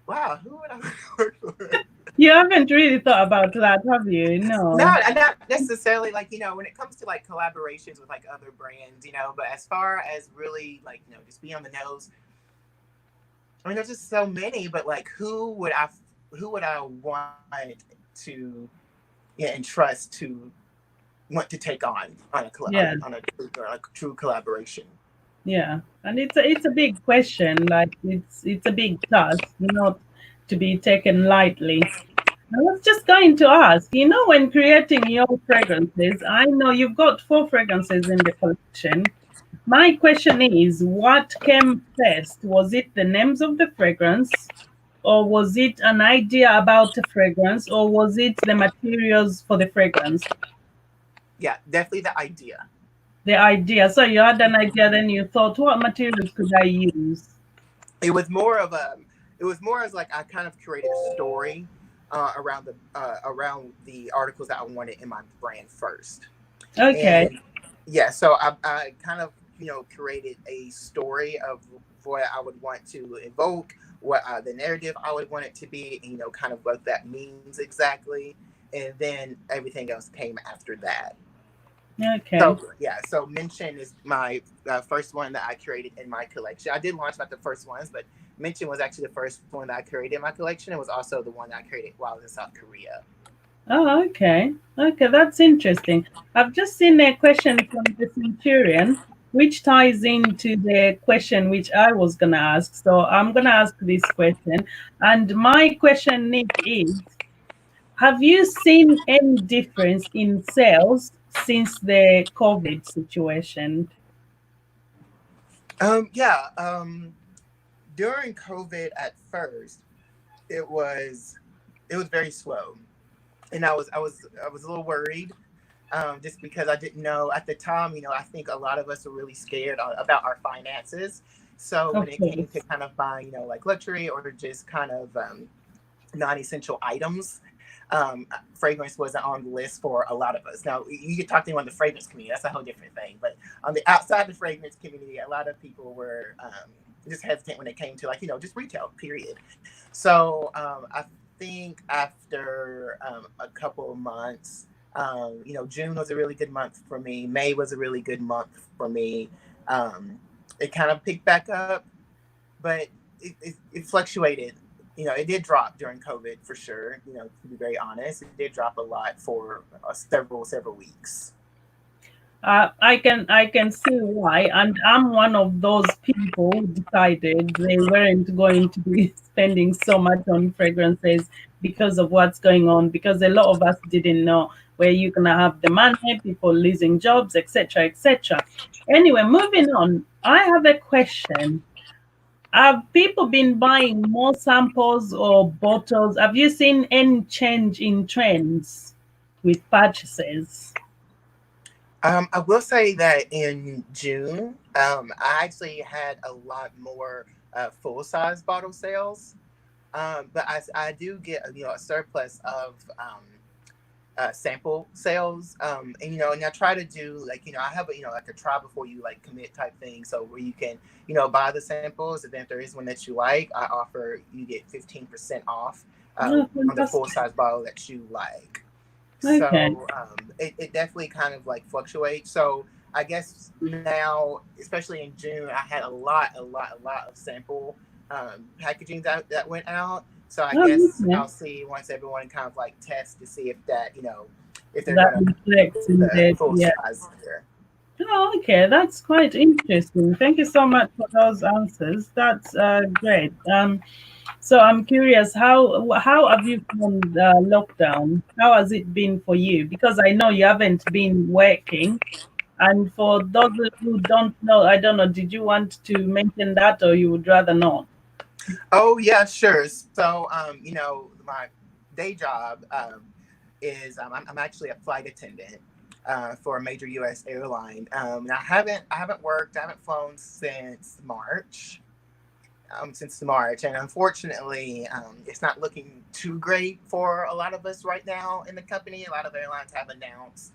wow, who would I work for? You haven't really thought about that, have you? No, No. not necessarily like, when it comes to like collaborations with like other brands, but as far as really like, just be on the nose. I mean, there's just so many, but like who would I want to and trust to want to take on a Yeah. on a true collaboration. Yeah. And it's a big question. Like it's a big task, not to be taken lightly. I was just going to ask, when creating your fragrances, I know you've got 4 fragrances in the collection. My question is, what came first? Was it the names of the fragrance, or was it an idea about a fragrance, or was it the materials for the fragrance? Yeah, definitely the idea. The idea. So you had an idea, then you thought, what materials could I use? It was more of a it was more as like I kind of created a story around the articles that I wanted in my brand first. Okay. And yeah, so I kind of created a story of what I would want to evoke, what the narrative I would want it to be, and kind of what that means exactly, and then everything else came after that. Okay. So yeah, so Mention is my first one that I created in my collection. I did launch about the first ones, but Mention was actually the first one that I created in my collection. It was also the one that I created while I was in South Korea. Oh, okay. Okay, that's interesting. I've just seen a question from the Centurion, which ties into the question which I was going to ask. So I'm going to ask this question. And my question, Nick, is, have you seen any difference in sales since the COVID situation? Yeah. During COVID at first, it was it was very slow, and I was a little worried, just because I didn't know at the time. I think a lot of us were really scared about our finances. So when Of it came to course. kind of buying, like luxury or just kind of non-essential items, fragrance wasn't on the list for a lot of us. Now you could talk to anyone in the fragrance community; that's a whole different thing. But on the outside the fragrance community, a lot of people were just hesitant when it came to, like, just retail. Period. So I think after a couple of months, June was a really good month for me. May was a really good month for me. Um, it kind of picked back up, but it fluctuated. It did drop during COVID for sure. To be very honest, it did drop a lot for several weeks. I can see why, and I'm one of those people who decided they weren't going to be spending so much on fragrances because of what's going on. Because a lot of us didn't know where you're gonna have the money, people losing jobs, etc., etc. Anyway, moving on. I have a question. Have people been buying more samples or bottles? Have you seen any change in trends with purchases? I will say that in June, I actually had a lot more full size bottle sales. But I do get a surplus of sample sales. And and I try to do, like, I have like a try before you like commit type thing, so where you can buy the samples, and then if there is one that you like, I offer you get 15% off Oh, on the full fantastic. size bottle that you like. Okay. So it definitely kind of like fluctuates. So I guess now, especially in June, I had a lot of sample packaging that went out. So I Oh, guess okay. I'll see once everyone kind of like tests to see if that, if they're That gonna reflects put in the the, full yeah. size there. Oh, okay, that's quite interesting. Thank you so much for those answers. That's great. So I'm curious, how have you found lockdown? How has it been for you? Because I know you haven't been working. And for those who don't know, I don't know, did you want to mention that or you would rather not? Oh yeah, sure. So my day job is I'm actually a flight attendant for a major U.S. airline. And I haven't worked, I haven't flown since March, and unfortunately, it's not looking too great for a lot of us right now in the company. A lot of airlines have announced,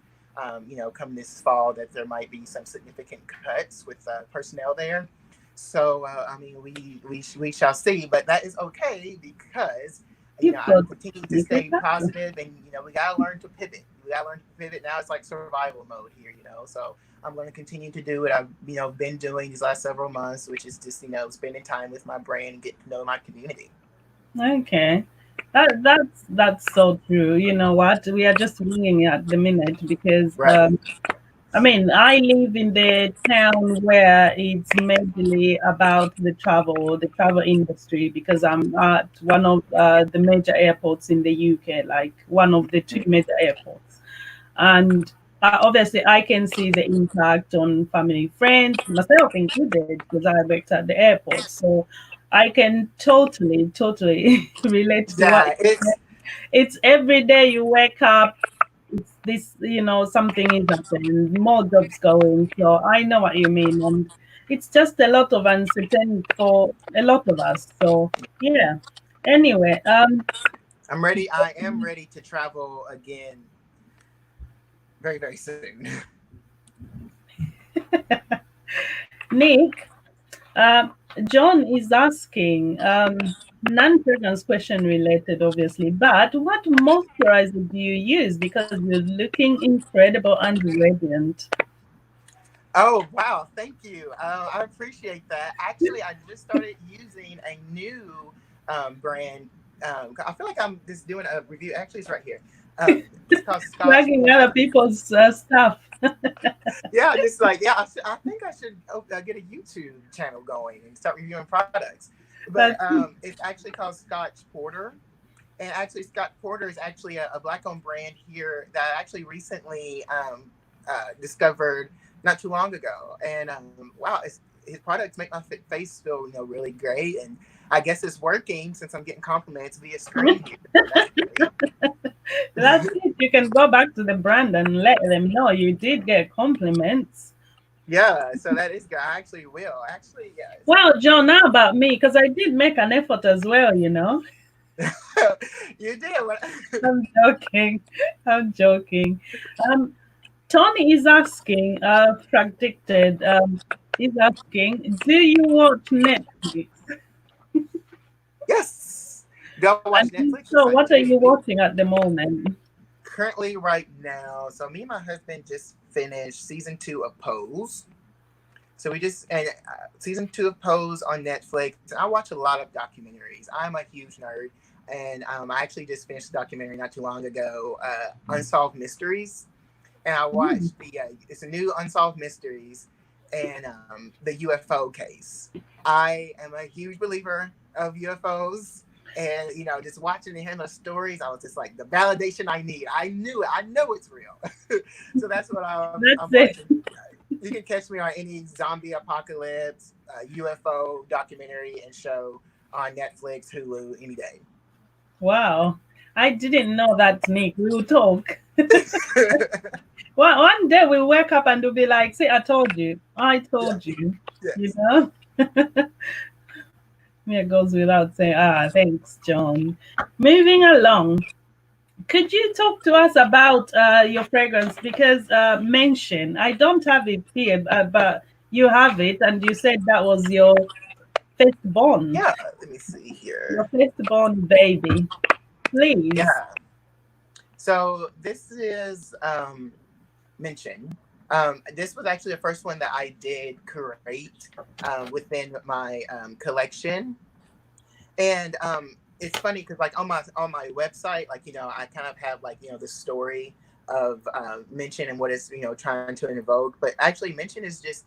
come this fall, that there might be some significant cuts with personnel there. So, I mean, we shall see, but that is okay because You've I got continue to Nick stay Ricardo. positive, and we gotta learn to pivot. We gotta learn to pivot. Now it's like survival mode here, So I'm going to continue to do what I've been doing these last several months, which is just spending time with my brand and getting to know my community. Okay. That's so true. You know what? We are just winging it at the minute because Right. I mean, I live in the town where it's mainly about the travel industry, because I'm at one of the major airports in the UK, like one of the two major airports. And obviously, I can see the impact on family, friends, myself included, because I worked at the airport. So I can totally relate to what Yeah, it's it's every day you wake up, it's this, something is happening, more jobs going. So I know what you mean. And it's just a lot of uncertainty for a lot of us. So yeah. Anyway, I'm ready. I am ready to travel again very, very soon. Nick, uh, John is asking, non-fragrance question related, obviously, but what moisturizer do you use? Because you're looking incredible and radiant. Oh, wow. Thank you. I appreciate that. Actually, I just started using a new brand. I feel like I'm just doing a review. Actually, it's right here. It's called Scotch Dragging other Porter. people's stuff. Yeah, just like, yeah, I think I should get a YouTube channel going and start reviewing products. But That's it's actually called Scotch Porter. And actually, Scott Porter is actually a black-owned brand here that I actually recently discovered not too long ago. And wow, his products make my face feel really great. And I guess it's working since I'm getting compliments via screen here. So that's great. That's it. You can go back to the brand and let them know you did get compliments. Yeah, so that is good. I actually will. Actually, yeah. Well, John, now about me, because I did make an effort as well, you know. You did. I'm joking. I'm joking. Um, Tony is asking, predicted, is asking, do you watch Netflix? Yes. Do I watch And Netflix? Yes, so, I what are do. you watching at the moment? Currently, right now, so me and my husband just finished season 2 of Pose. So we just and season 2 of Pose on Netflix. I watch a lot of documentaries. I'm a huge nerd, and I actually just finished a documentary not too long ago, Unsolved Mysteries, and I Hmm. watched it's a new Unsolved Mysteries, and the UFO case. I am a huge believer of UFOs. And just watching and hearing those stories, I was just like the validation I need. I knew it. I know it's real. So that's what I'm That's it. watching. You can catch me on any zombie apocalypse, UFO documentary and show on Netflix, Hulu, any day. Wow. I didn't know that, Nick. We will talk. Well, one day we'll wake up and we'll be like, see, I told you. I Yeah. told you. You Yes. know? Yeah, it goes without saying, thanks, John. Moving along. Could you talk to us about your fragrance? Because mention, I don't have it here, but you have it, and you said that was your firstborn, Yeah. Let me see your here. firstborn baby. Please. Yeah. So this is mention. This was actually the first one that I did curate within my collection. And it's funny because like on my website, like I kind of have like the story of mention and what it's trying to invoke. But actually, mention is just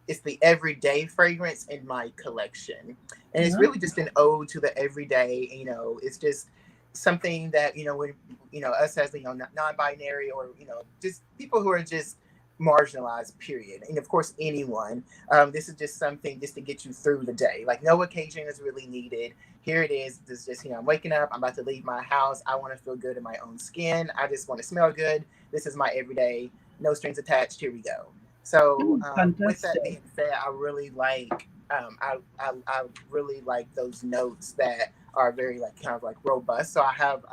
it's the everyday fragrance in my collection, and it's Yeah. really just an ode to the everyday. It's just something that when us as non-binary, or just people who are just marginalized, period, and of course anyone, this is just something just to get you through the day. Like no occasion is really needed. Here it is. It's just I'm waking up, I'm about to leave my house, I want to feel good in my own skin, I just want to smell good. This is my everyday, no strings attached, here we go. So, with that Fantastic. being said, I really like I really like those notes that are very like kind of like robust. So I have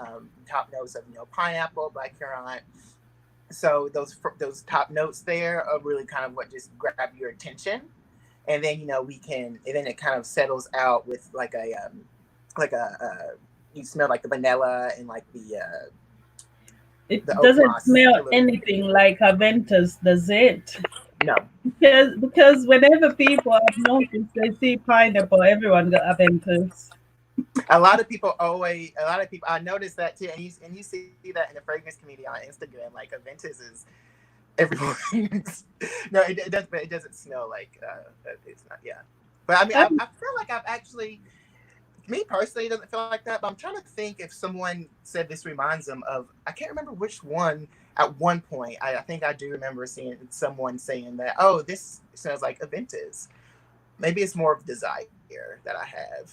top notes of pineapple, black currant. So those top notes there are really kind of what just grab your attention, and then and then it kind of settles out with like a you smell like the vanilla and like the It oak doesn't moss smell a little bit. anything like Aventus, does it? No. Because whenever people have noticed they see pineapple, everyone got Aventus. A lot of people, I noticed that too, and you see that in the fragrance community on Instagram. Like Aventus is everyone's. No, it doesn't smell like it's not. Yeah, but I mean, Um, I feel like I've actually, me personally, it doesn't feel like that. But I'm trying to think if someone said this reminds them of. I can't remember which one. At one point, I think I do remember seeing someone saying that. Oh, this smells like Aventus. Maybe it's more of desire that I have.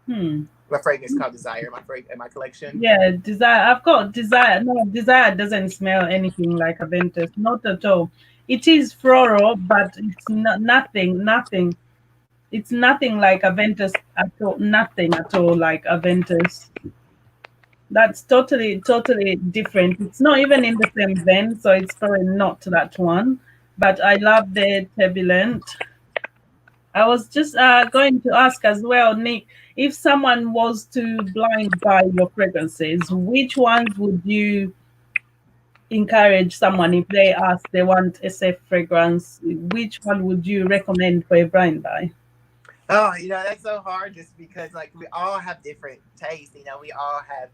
hmm. My fragrance called Desire in my collection. Yeah, desire. I've got desire. No, desire doesn't smell anything like Aventus. Not at all. It is floral, but it's not nothing. Nothing. It's nothing like Aventus at all. Nothing at all like Aventus. That's totally different. It's not even in the same vein, so it's probably not that one. But I love the Turbulent. I was just going to ask as well, Nick, if someone was to blind buy your fragrances, which ones would you encourage someone if they ask they want a safe fragrance? Which one would you recommend for a blind buy? Oh, that's so hard just because like we all have different tastes. We all have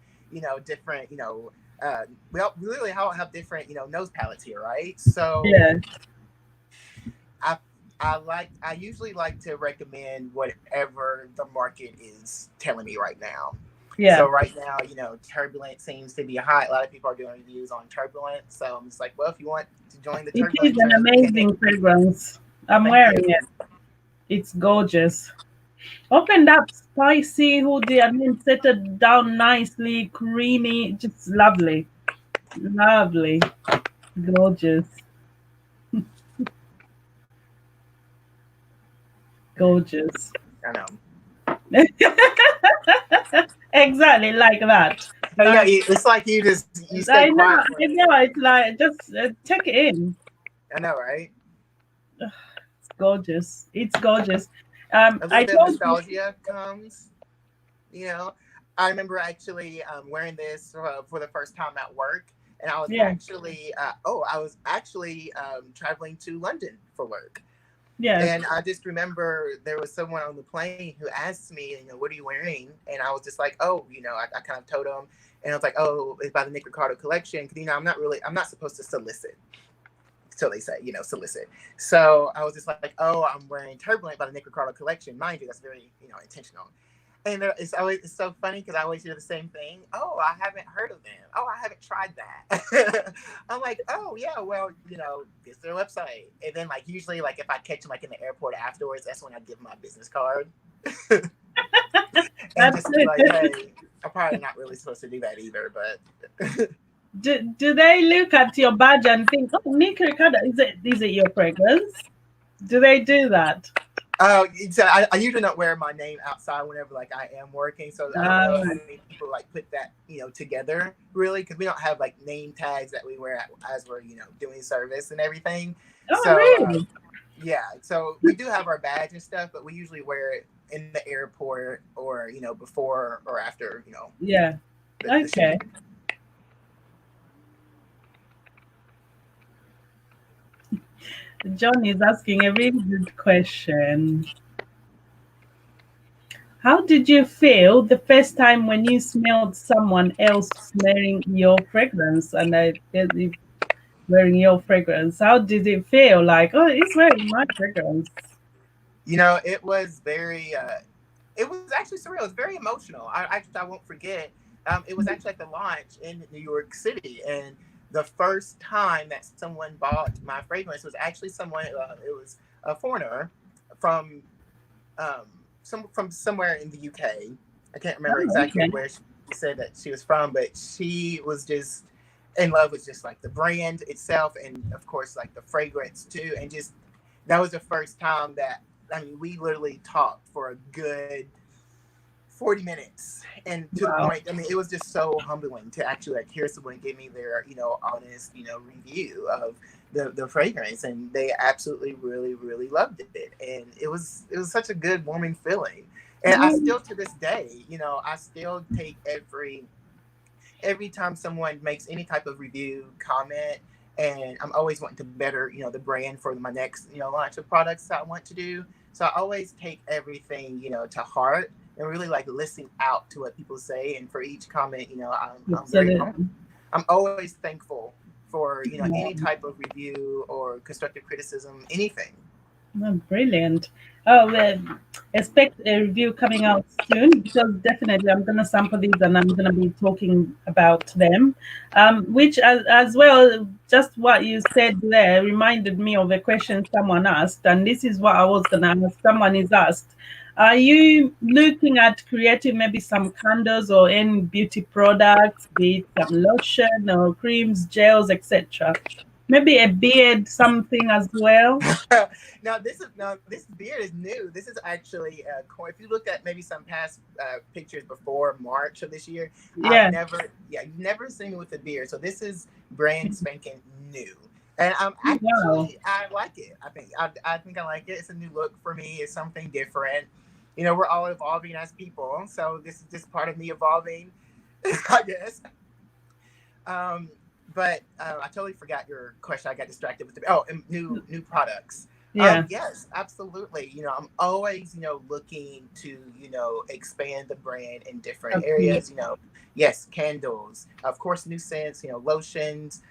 different we literally all have different nose palettes here, right? So Yeah. I I usually like to recommend whatever the market is telling me right now. Yeah. So right now, Turbulent seems to be hot. A lot of people are doing reviews on Turbulent. So I'm just like, well, if you want to join the It is Turbulent an train, you can. amazing fragrance. I'm Thank you. wearing it. It's gorgeous. Opened up, spicy, hoodie, and then set it down nicely, creamy, just lovely. Lovely. Gorgeous. Gorgeous. I know. Exactly like that. I know. Like It's like you stay I know, quiet for I a know. minute. It's like just take it in. I know, right? It's gorgeous. It's gorgeous. A little I bit of told you, nostalgia comes. You know, I remember actually wearing this for the first time at work, and yeah, I was actually traveling to London for work. yeah. And I just remember there was someone on the plane who asked me, what are you wearing? And I was just like, oh, I kind of told him, and I was like, oh, it's by the Nick Ricardo collection. Because, I'm not supposed to solicit. So they say, solicit. So I was just like, oh, I'm wearing Turbulent by the Nick Ricardo collection. Mind you, that's very, intentional. And it's so funny because I always hear the same thing. Oh, I haven't heard of them. Oh, I haven't tried that. I'm like, oh yeah, well, it's their website. And then like usually like if I catch them like in the airport afterwards, that's when I give them my business card. And That's just be like, it. hey, I'm probably not really supposed to do that either, but Do they look at your badge and think, oh, Nick Ricardo, is it your fragrance? Do they do that? oh, so I usually don't wear my name outside whenever like I am working. So I don't know how Um, many people like put that together really, because we don't have like name tags that we wear as we're doing service and everything. oh, So really? yeah, so we do have our badge and stuff, but we usually wear it in the airport or before or after Yeah. the Okay. shipping. John is asking a really good question. How did you feel the first time when you smelled someone else smelling your fragrance and wearing your fragrance? How did it feel? Like, oh, it's wearing my fragrance. It was very it was actually surreal. It was very emotional. I won't forget. It was actually at the launch in New York City, and the first time that someone bought my fragrance was actually someone. It was a foreigner from um, from somewhere in the UK. I can't remember Oh, exactly okay. where she said that she was from, but she was just in love with just like the brand itself, and of course like the fragrance too, and just that was the first time that we literally talked for a good 40 minutes, and to the Wow. point, it was just so humbling to actually like hear someone give me their honest review of the fragrance, and they absolutely really really loved it, and it was such a good warming feeling. And I Mm, still to this day, I still take every time someone makes any type of review comment, and I'm always wanting to better the brand for my next launch of products that I want to do. So I always take everything to heart and really like listen out to what people say. And for each comment, I'm very humble. absolutely. I'm always thankful for any Wow. type of review or constructive criticism, anything. Oh, brilliant. Oh, expect a review coming out soon because definitely I'm going to sample these and I'm going to be talking about them. Which, as well, just what you said there reminded me of a question someone asked. And this is what I was going to ask. Someone is asked, are you looking at creating maybe some candles or any beauty products, be it some lotion or creams, gels, etc.? Maybe a beard, something as well. Now this beard is new. This is actually if you look at maybe some past pictures before March of this year, Yeah. you've never seen me with a beard. So this is brand spanking new, and Wow. I like it. I think I like it. It's a new look for me. It's something different. We're all evolving as people, so this is just part of me evolving, I guess. Um, but I totally forgot your question. I got distracted with and new products. Yeah. Yes, absolutely. I'm always looking to expand the brand in different Okay. areas. Yes, candles, of course, new scents. Lotions.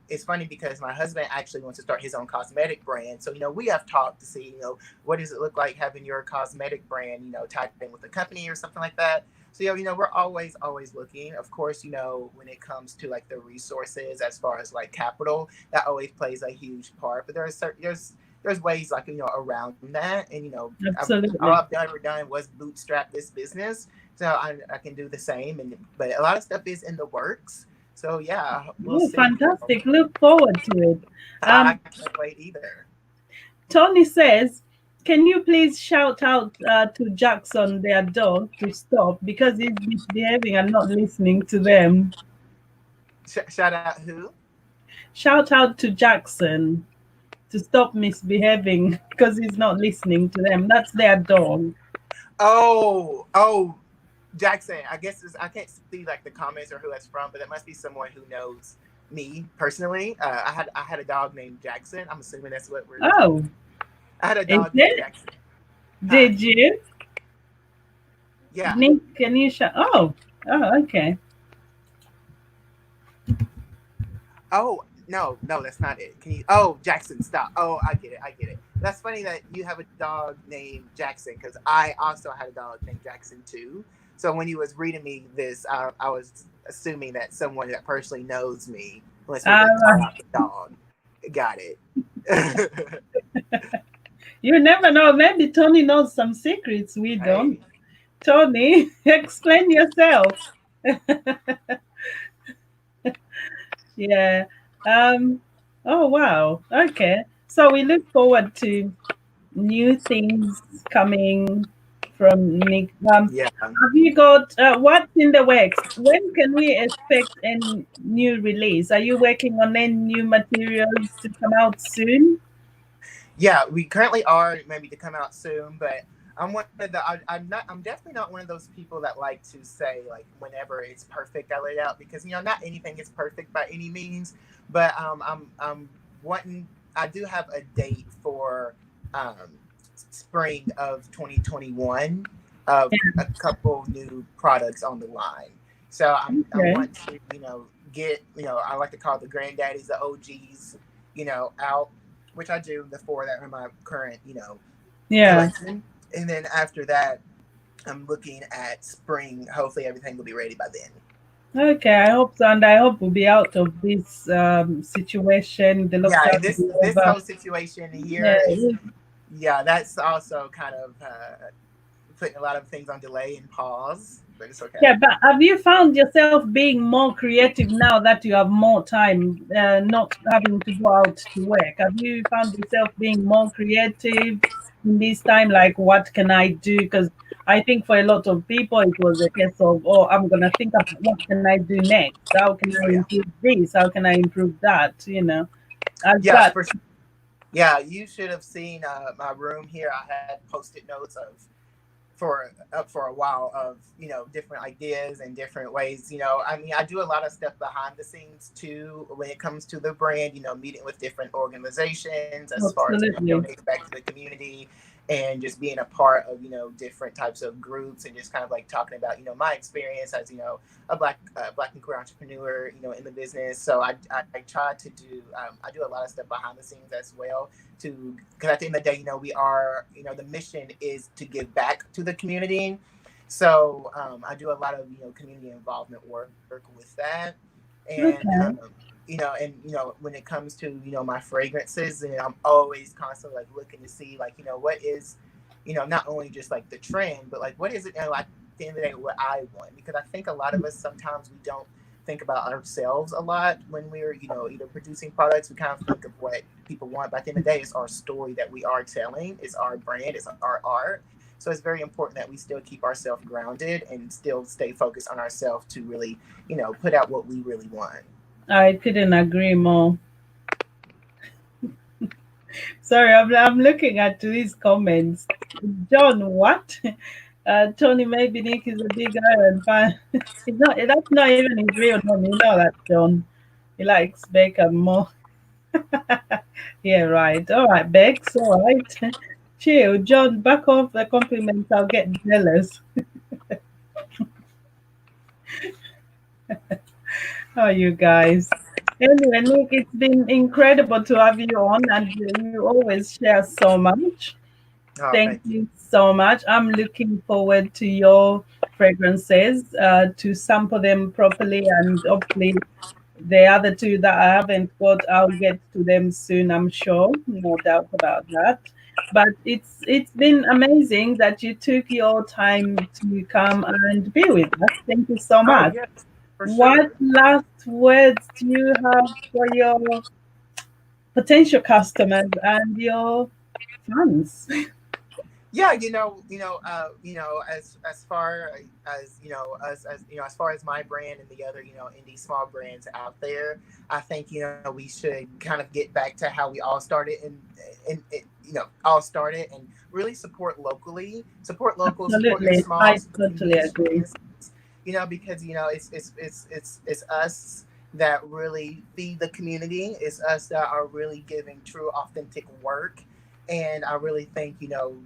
It's funny because my husband actually wants to start his own cosmetic brand. So we have talked to see what does it look like having your cosmetic brand tied in with a company or something like that. So yeah, we're always looking. Of course, when it comes to like the resources as far as like capital, that always plays a huge part. But there's ways like around that, and all Absolutely. I've ever done was bootstrap this business, so I can do the same. And but a lot of stuff is in the works. So yeah, we'll Oh, see. fantastic. Look forward to it. I Um, can't wait either. Tony says, can you please shout out to Jackson, their dog, to stop because he's misbehaving and not listening to them? Shout out who? Shout out to Jackson to stop misbehaving because he's not listening to them. That's their dog. Oh, Jackson. I guess I can't see like the comments or who that's from, but it must be someone who knows me personally. I had a dog named Jackson. I'm assuming that's what we're. Oh, I had a is dog named it? Jackson. Huh? Did you? Yeah. Nick, can you shout? Oh, okay. Oh no, that's not it. Can you? Oh, Jackson, stop. Oh, I get it. That's funny that you have a dog named Jackson because I also had a dog named Jackson too. So when you was reading me this, I was assuming that someone that personally knows me wants me to call Uh, out the dog. Got it. you never know. Maybe Tony knows some secrets we don't. Hey. Tony, explain yourself. Yeah. Um. Oh wow. Okay. So we look forward to new things coming from Nick. Yeah. Have you got what's in the works? When can we expect any new release? Are you working on any new materials to come out soon? Yeah, we currently are maybe to come out soon, but I'm one of the I'm definitely not one of those people that like to say like whenever it's perfect I lay it out because not anything is perfect by any means, but I'm wanting I do have a date for um spring of 2021 of a couple new products on the line. So I Okay. want to get I like to call the granddaddies the OGs out, which I do, the four that are my current, Yeah. collection. And then after that, I'm looking at spring. Hopefully, everything will be ready by then. Okay. I hope so, and I hope we'll be out of this situation. The Yeah, and lockdown will this be this over. whole situation here is, Yeah. yeah, that's also kind of putting a lot of things on delay and pause, but it's okay. Yeah, but have you found yourself being more creative now that you have more time, not having to go out to work? Have you found yourself being more creative in this time? Like, what can I do? Because I think for a lot of people, it was a case of, oh, I'm going to think about what can I do next? How can Oh I yeah, improve this? How can I improve that? As yeah, that. for sure. Yeah, you should have seen my room here. I had post-it notes of for up for a while of different ideas and different ways. I mean, I do a lot of stuff behind the scenes too when it comes to the brand. Meeting with different organizations as far as Absolutely. donating back to the community and just being a part of different types of groups and just kind of like talking about my experience as a black and queer entrepreneur in the business. So I try to do I do a lot of stuff behind the scenes as well to because at the end of the day we are the mission is to give back to the community. So I do a lot of community involvement work with that. And Okay. when it comes to my fragrances, and I'm always constantly like looking to see like what is not only just like the trend, but like what is it at the end of the day what I want, because I think a lot of us sometimes we don't think about ourselves a lot when we're either producing products. We kind of think of what people want, but at the end of the day it's our story that we are telling, it's our brand, it's our art. So it's very important that we still keep ourselves grounded and still stay focused on ourselves to really put out what we really want. I couldn't agree more. Sorry, I'm looking at these comments. John, what? Tony maybe Nick is a big Iron fan. He's not. That's not even his real name. You know that, John. He likes Baker more. Yeah, right. All right, Bex. All right. Chill, John. Back off the compliments. I'll get jealous. How are you guys? Anyway, Nick, it's been incredible to have you on, and you always share so much. Oh, Thank thank you. you so much. I'm looking forward to your fragrances to sample them properly, and hopefully the other two that I haven't got, I'll get to them soon, I'm sure, no doubt about that. But it's been amazing that you took your time to come and be with us. Thank you so Oh much. yes, for What sure. last words do you have for your potential customers and your fans? Yeah, as far as as as far as my brand and the other indie small brands out there, I think we should kind of get back to how we all started, and all started, and really support local, support your Absolutely, small I totally niche agree. businesses, because it's us that really feed the community. It's us that are really giving true, authentic work. And I really think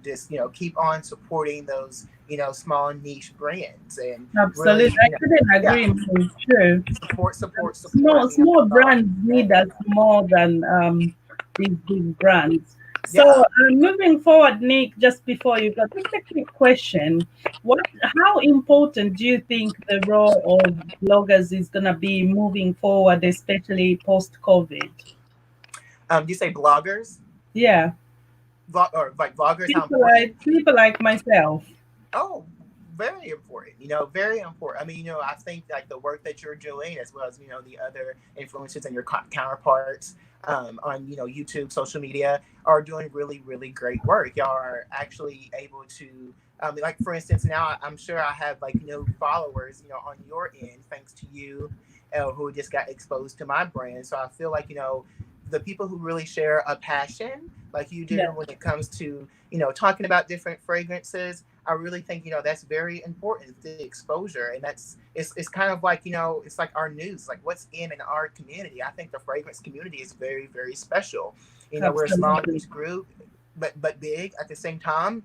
just keep on supporting those small niche brands, and Absolutely, really I couldn't yeah, agree more. True. support Small brands yeah, need us more than these big brands. So yeah. moving forward, Nick, just before you go, just a quick question: how important do you think the role of bloggers is gonna be moving forward, especially post COVID? You say bloggers, Yeah, or like vloggers, how people important? like people like myself. Oh, very important. Very important. I mean, I think like the work that you're doing, as well as the other influencers and your counterparts on YouTube, social media, are doing really, really great work. Y'all are actually able to, like for instance, now I'm sure I have like followers, on your end, thanks to you, who just got exposed to my brand. So I feel like the people who really share a passion like you do Yeah, when it comes to talking about different fragrances. I really think that's very important, the exposure, and it's kind of like it's like our news, like what's in our community. I think the fragrance community is very, very special. We're a small absolutely. niche group, but big at the same time.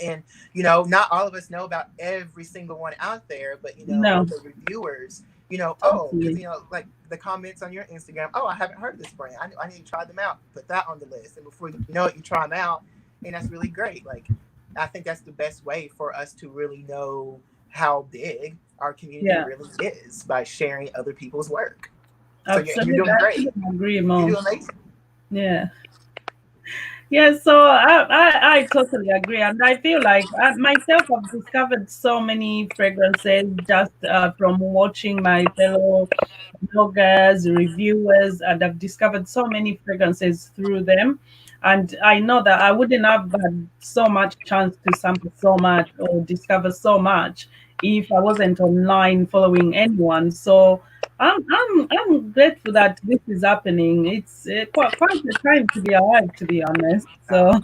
And not all of us know about every single one out there, but No, the reviewers, because totally. like the comments on your Instagram, oh, I haven't heard of this brand, I need to try them out, put that on the list, and before you know it, you try them out, and that's really great. Like I think that's the best way for us to really know how big our community Yeah, really is, by sharing other people's work. So you're absolutely. doing I great. couldn't agree You more. do amazing. Yeah. Yeah, so I totally agree. And I feel like myself, I've discovered so many fragrances just from watching my fellow bloggers, reviewers, and I've discovered so many fragrances through them. And I know that I wouldn't have had so much chance to sample so much or discover so much if I wasn't online following anyone. So I'm grateful that this is happening. It's quite a time to be alive, to be honest. So Uh,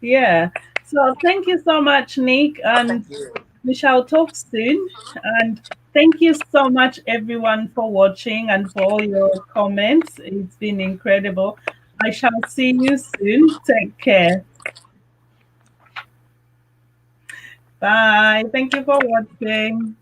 yeah. So thank you so much, Nick, oh, and thank you. we shall talk soon. And thank you so much, everyone, for watching and for all your comments. It's been incredible. I shall see you soon. Take care. Bye. Thank you for watching.